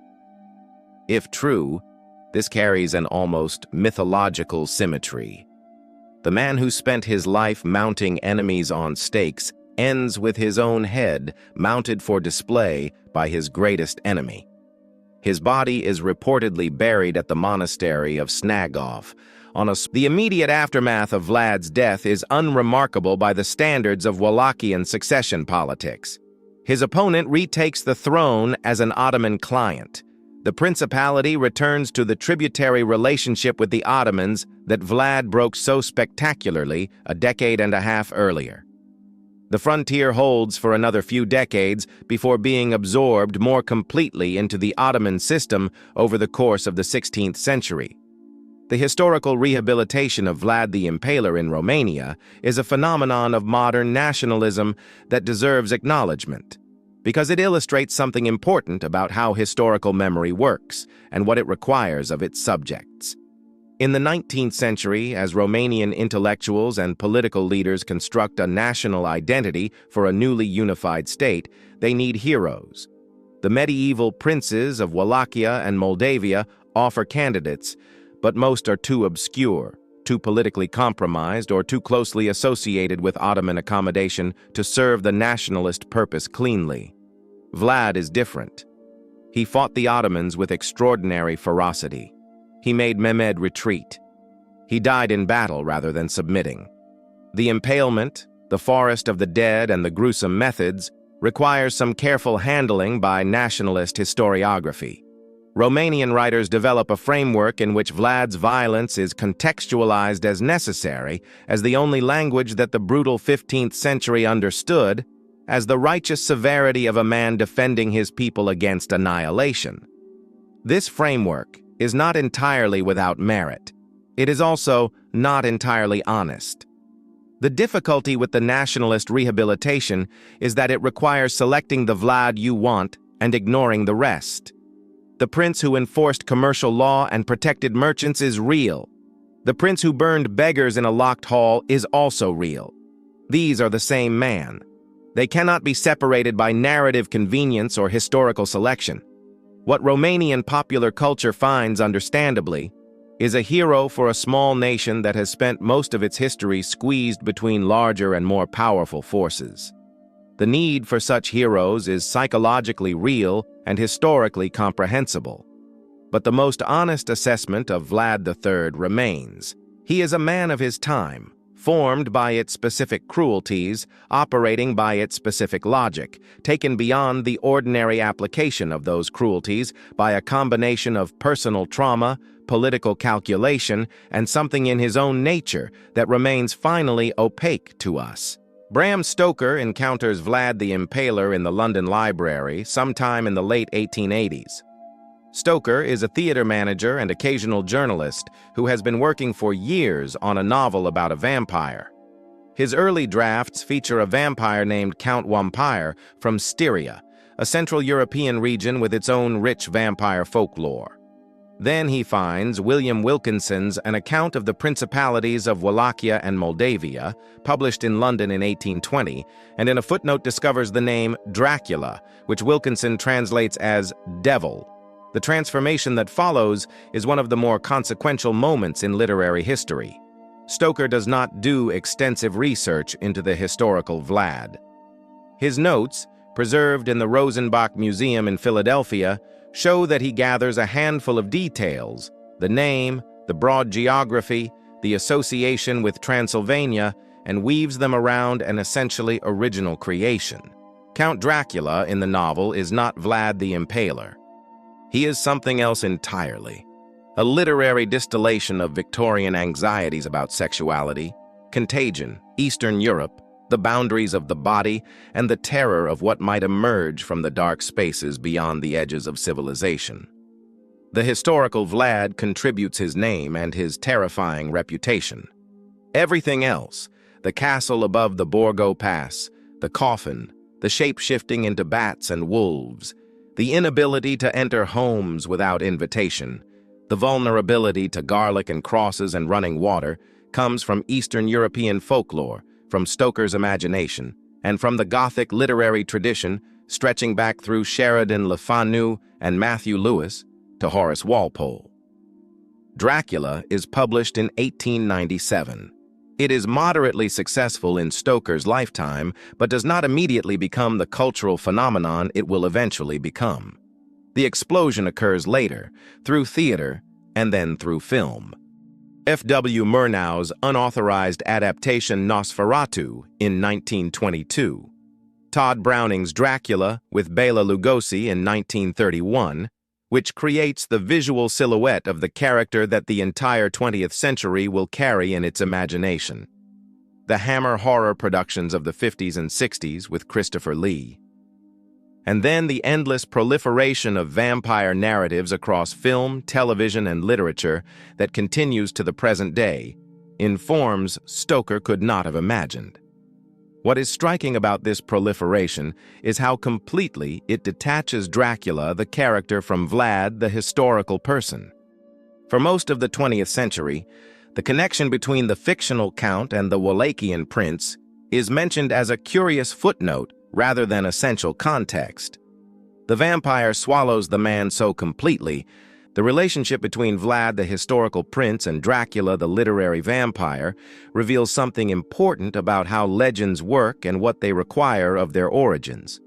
S1: If true, this carries an almost mythological symmetry. The man who spent his life mounting enemies on stakes ends with his own head mounted for display by his greatest enemy. His body is reportedly buried at the monastery of Snagov. The immediate aftermath of Vlad's death is unremarkable by the standards of Wallachian succession politics. His opponent retakes the throne as an Ottoman client. The principality returns to the tributary relationship with the Ottomans that Vlad broke so spectacularly a decade and a half earlier. The frontier holds for another few decades before being absorbed more completely into the Ottoman system over the course of the 16th century. The historical rehabilitation of Vlad the Impaler in Romania is a phenomenon of modern nationalism that deserves acknowledgement, because it illustrates something important about how historical memory works and what it requires of its subjects. In the 19th century, as Romanian intellectuals and political leaders construct a national identity for a newly unified state, they need heroes. The medieval princes of Wallachia and Moldavia offer candidates, but most are too obscure, too politically compromised, or too closely associated with Ottoman accommodation to serve the nationalist purpose cleanly. Vlad is different. He fought the Ottomans with extraordinary ferocity. He made Mehmed retreat. He died in battle rather than submitting. The impalement, the forest of the dead, and the gruesome methods requires some careful handling by nationalist historiography. Romanian writers develop a framework in which Vlad's violence is contextualized as necessary, as the only language that the brutal 15th century understood, as the righteous severity of a man defending his people against annihilation. This framework is not entirely without merit. It is also not entirely honest. The difficulty with the nationalist rehabilitation is that it requires selecting the Vlad you want and ignoring the rest. The prince who enforced commercial law and protected merchants is real. The prince who burned beggars in a locked hall is also real. These are the same man. They cannot be separated by narrative convenience or historical selection. What Romanian popular culture finds, understandably, is a hero for a small nation that has spent most of its history squeezed between larger and more powerful forces. The need for such heroes is psychologically real and historically comprehensible. But the most honest assessment of Vlad III remains. He is a man of his time, formed by its specific cruelties, operating by its specific logic, taken beyond the ordinary application of those cruelties by a combination of personal trauma, political calculation, and something in his own nature that remains finally opaque to us. Bram Stoker encounters Vlad the Impaler in the London Library sometime in the late 1880s. Stoker is a theater manager and occasional journalist who has been working for years on a novel about a vampire. His early drafts feature a vampire named Count Wampire from Styria, a Central European region with its own rich vampire folklore. Then he finds William Wilkinson's An Account of the Principalities of Wallachia and Moldavia, published in London in 1820, and in a footnote discovers the name Dracula, which Wilkinson translates as devil. The transformation that follows is one of the more consequential moments in literary history. Stoker does not do extensive research into the historical Vlad. His notes, preserved in the Rosenbach Museum in Philadelphia, show that he gathers a handful of details: the name, the broad geography, the association with Transylvania, and weaves them around an essentially original creation. Count Dracula in the novel is not Vlad the Impaler. He is something else entirely, a literary distillation of Victorian anxieties about sexuality, contagion, Eastern Europe, the boundaries of the body, and the terror of what might emerge from the dark spaces beyond the edges of civilization. The historical Vlad contributes his name and his terrifying reputation. Everything else, the castle above the Borgo Pass, the coffin, the shape-shifting into bats and wolves, the inability to enter homes without invitation, the vulnerability to garlic and crosses and running water, comes from Eastern European folklore, from from Stoker's imagination, and from the Gothic literary tradition stretching back through Sheridan Le Fanu and Matthew Lewis to Horace Walpole. Dracula is published in 1897. It is moderately successful in Stoker's lifetime, but does not immediately become the cultural phenomenon it will eventually become. The explosion occurs later, through theater and then through film. F.W. Murnau's unauthorized adaptation Nosferatu in 1922, Todd Browning's Dracula with Bela Lugosi in 1931, which creates the visual silhouette of the character that the entire 20th century will carry in its imagination. The Hammer horror productions of the 50s and 60s with Christopher Lee. And then the endless proliferation of vampire narratives across film, television, and literature that continues to the present day, in forms Stoker could not have imagined. What is striking about this proliferation is how completely it detaches Dracula, the character, from Vlad, the historical person. For most of the 20th century, the connection between the fictional count and the Wallachian prince is mentioned as a curious footnote rather than essential context. The vampire swallows the man so completely. The relationship between Vlad, the historical prince, and Dracula, the literary vampire, reveals something important about how legends work and what they require of their origins.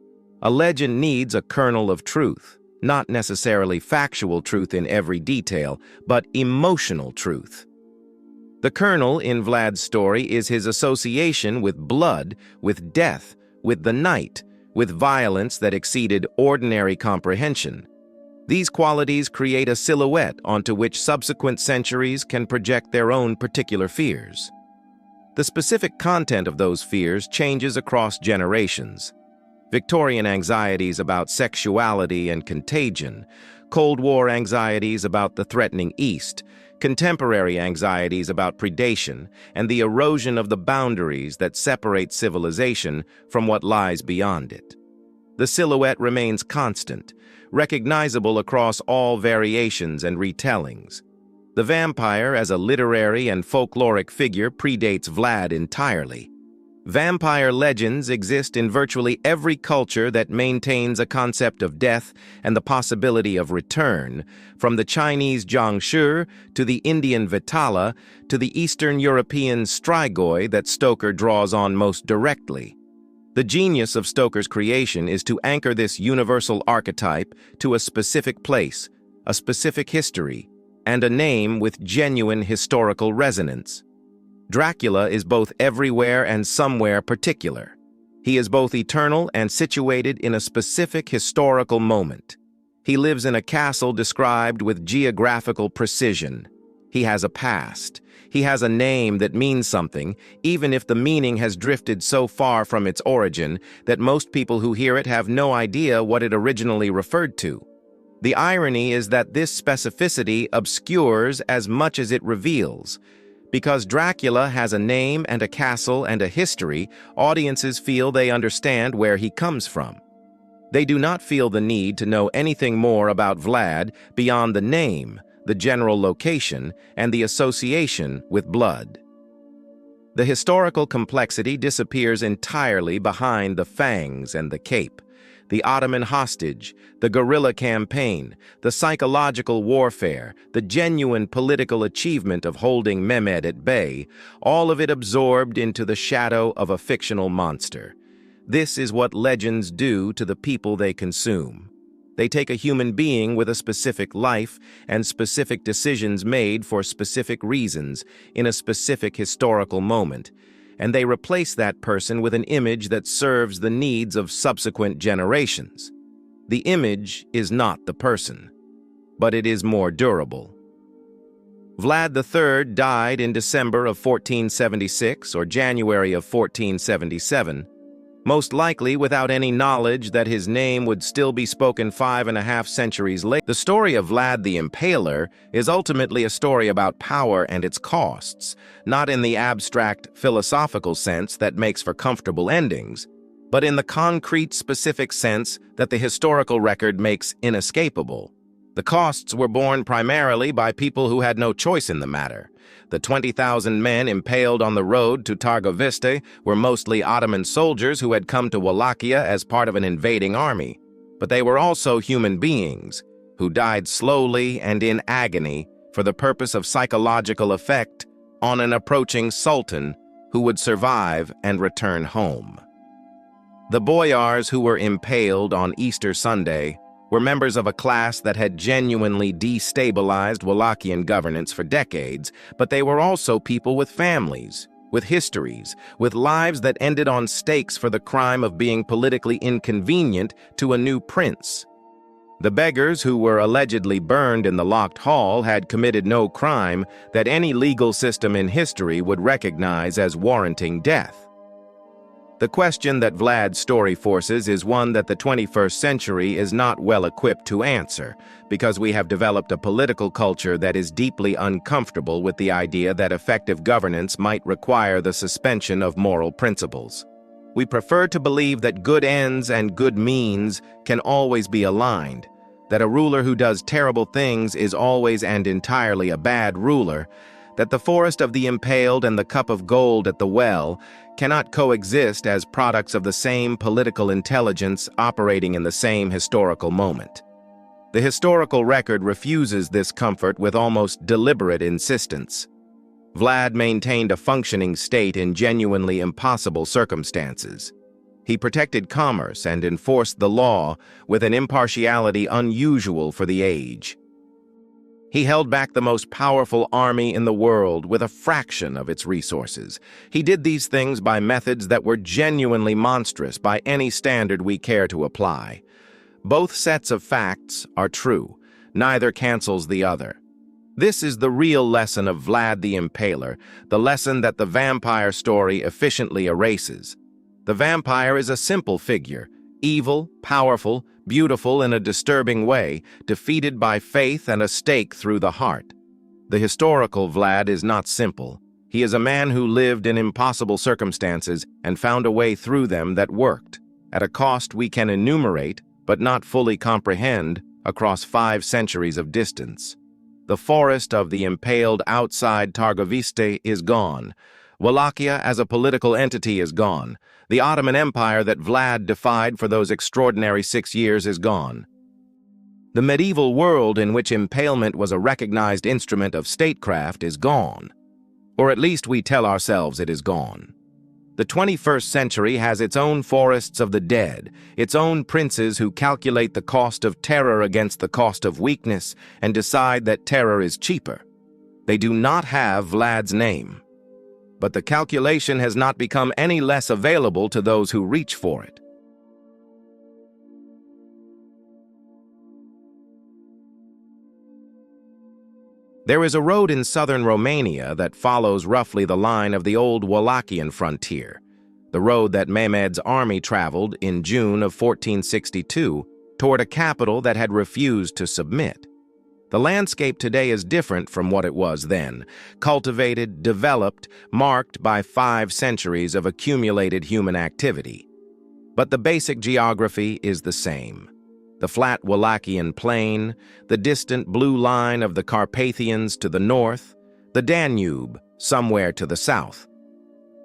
S1: A legend needs a kernel of truth, not necessarily factual truth in every detail, but emotional truth. The kernel in Vlad's story is his association with blood, with death, with the night, with violence that exceeded ordinary comprehension. These qualities create a silhouette onto which subsequent centuries can project their own particular fears. The specific content of those fears changes across generations. Victorian anxieties about sexuality and contagion, Cold War anxieties about the threatening East, contemporary anxieties about predation and the erosion of the boundaries that separate civilization from what lies beyond it. The silhouette remains constant, recognizable across all variations and retellings. The vampire as a literary and folkloric figure predates Vlad entirely. Vampire legends exist in virtually every culture that maintains a concept of death and the possibility of return, from the Chinese Zhangshi to the Indian Vitala to the Eastern European Strigoi that Stoker draws on most directly. The genius of Stoker's creation is to anchor this universal archetype to a specific place, a specific history, and a name with genuine historical resonance. Dracula is both everywhere and somewhere particular. He is both eternal and situated in a specific historical moment. He lives in a castle described with geographical precision. He has a past. He has a name that means something, even if the meaning has drifted so far from its origin that most people who hear it have no idea what it originally referred to. The irony is that this specificity obscures as much as it reveals. Because Dracula has a name and a castle and a history, audiences feel they understand where he comes from. They do not feel the need to know anything more about Vlad beyond the name, the general location, and the association with blood. The historical complexity disappears entirely behind the fangs and the cape. The Ottoman hostage, the guerrilla campaign, the psychological warfare, the genuine political achievement of holding Mehmed at bay, all of it absorbed into the shadow of a fictional monster. This is what legends do to the people they consume. They take a human being with a specific life and specific decisions made for specific reasons in a specific historical moment, and they replace that person with an image that serves the needs of subsequent generations. The image is not the person, but it is more durable. Vlad III died in December of 1476 or January of 1477, most likely without any knowledge that his name would still be spoken 5.5 centuries later. The story of Vlad the Impaler is ultimately a story about power and its costs, not in the abstract philosophical sense that makes for comfortable endings, but in the concrete specific sense that the historical record makes inescapable. The costs were borne primarily by people who had no choice in the matter, The 20,000 men impaled on the road to Targoviste were mostly Ottoman soldiers who had come to Wallachia as part of an invading army. But they were also human beings who died slowly and in agony for the purpose of psychological effect on an approaching sultan who would survive and return home. The boyars who were impaled on Easter Sunday were members of a class that had genuinely destabilized Wallachian governance for decades, but they were also people with families, with histories, with lives that ended on stakes for the crime of being politically inconvenient to a new prince. The beggars who were allegedly burned in the locked hall had committed no crime that any legal system in history would recognize as warranting death. The question that Vlad's story forces is one that the 21st century is not well equipped to answer, because we have developed a political culture that is deeply uncomfortable with the idea that effective governance might require the suspension of moral principles. We prefer to believe that good ends and good means can always be aligned, that a ruler who does terrible things is always and entirely a bad ruler, that the forest of the impaled and the cup of gold at the well cannot coexist as products of the same political intelligence operating in the same historical moment. The historical record refuses this comfort with almost deliberate insistence. Vlad maintained a functioning state in genuinely impossible circumstances. He protected commerce and enforced the law with an impartiality unusual for the age. He held back the most powerful army in the world with a fraction of its resources. He did these things by methods that were genuinely monstrous by any standard we care to apply. Both sets of facts are true. Neither cancels the other. This is the real lesson of Vlad the Impaler, the lesson that the vampire story efficiently erases. The vampire is a simple figure, evil, powerful, beautiful in a disturbing way, defeated by faith and a stake through the heart. The historical Vlad is not simple. He is a man who lived in impossible circumstances and found a way through them that worked, at a cost we can enumerate but not fully comprehend across 5 centuries of distance. The forest of the impaled outside Targoviste is gone. Wallachia as a political entity is gone. The Ottoman Empire that Vlad defied for those extraordinary 6 years is gone. The medieval world in which impalement was a recognized instrument of statecraft is gone. Or at least we tell ourselves it is gone. The 21st century has its own forests of the dead, its own princes who calculate the cost of terror against the cost of weakness and decide that terror is cheaper. They do not have Vlad's name. But the calculation has not become any less available to those who reach for it. There is a road in southern Romania that follows roughly the line of the old Wallachian frontier, the road that Mehmed's army traveled in June of 1462 toward a capital that had refused to submit. The landscape today is different from what it was then, cultivated, developed, marked by 5 centuries of accumulated human activity. But the basic geography is the same. The flat Wallachian plain, the distant blue line of the Carpathians to the north, the Danube somewhere to the south.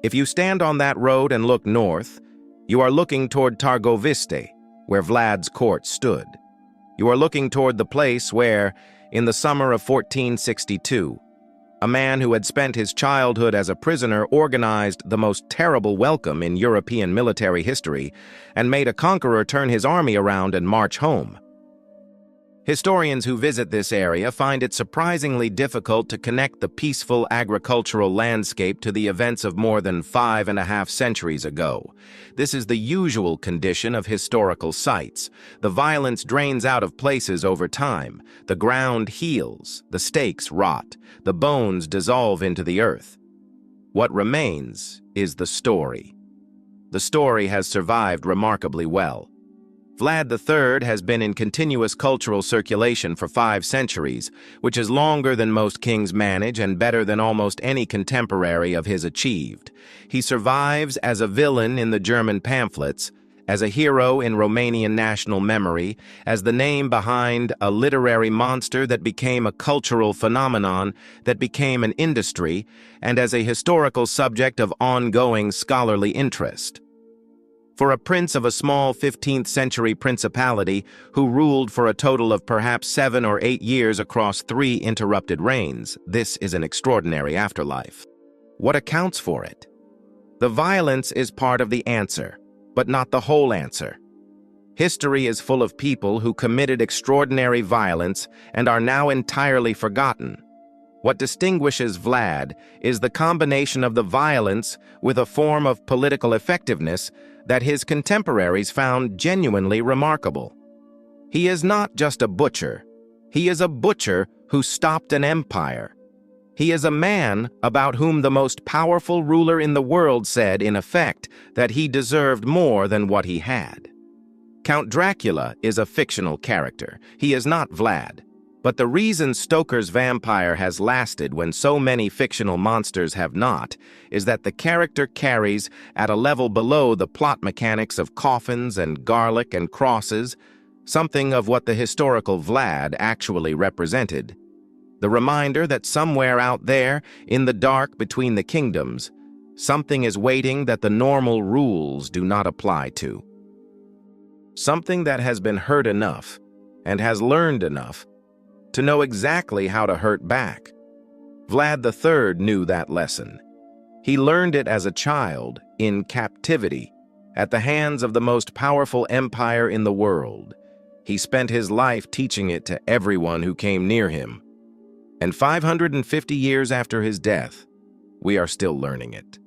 S1: If you stand on that road and look north, you are looking toward Targoviste, where Vlad's court stood. You are looking toward the place where, in the summer of 1462, a man who had spent his childhood as a prisoner organized the most terrible welcome in European military history and made a conqueror turn his army around and march home. Historians who visit this area find it surprisingly difficult to connect the peaceful agricultural landscape to the events of more than 5.5 centuries ago. This is the usual condition of historical sites. The violence drains out of places over time. The ground heals, the stakes rot, the bones dissolve into the earth. What remains is the story. The story has survived remarkably well. Vlad III has been in continuous cultural circulation for 5 centuries, which is longer than most kings manage and better than almost any contemporary of his achieved. He survives as a villain in the German pamphlets, as a hero in Romanian national memory, as the name behind a literary monster that became a cultural phenomenon, that became an industry, and as a historical subject of ongoing scholarly interest. For a prince of a small 15th-century principality who ruled for a total of perhaps 7 or 8 years across 3 interrupted reigns, this is an extraordinary afterlife. What accounts for it? The violence is part of the answer, but not the whole answer. History is full of people who committed extraordinary violence and are now entirely forgotten. What distinguishes Vlad is the combination of the violence with a form of political effectiveness that his contemporaries found genuinely remarkable. He is not just a butcher. He is a butcher who stopped an empire. He is a man about whom the most powerful ruler in the world said, in effect, that he deserved more than what he had. Count Dracula is a fictional character. He is not Vlad. But the reason Stoker's vampire has lasted when so many fictional monsters have not is that the character carries, at a level below the plot mechanics of coffins and garlic and crosses, something of what the historical Vlad actually represented. The reminder that somewhere out there, in the dark between the kingdoms, something is waiting that the normal rules do not apply to. Something that has been hurt enough and has learned enough to know exactly how to hurt back. Vlad III knew that lesson. He learned it as a child, in captivity, at the hands of the most powerful empire in the world. He spent his life teaching it to everyone who came near him. And 550 years after his death, we are still learning it.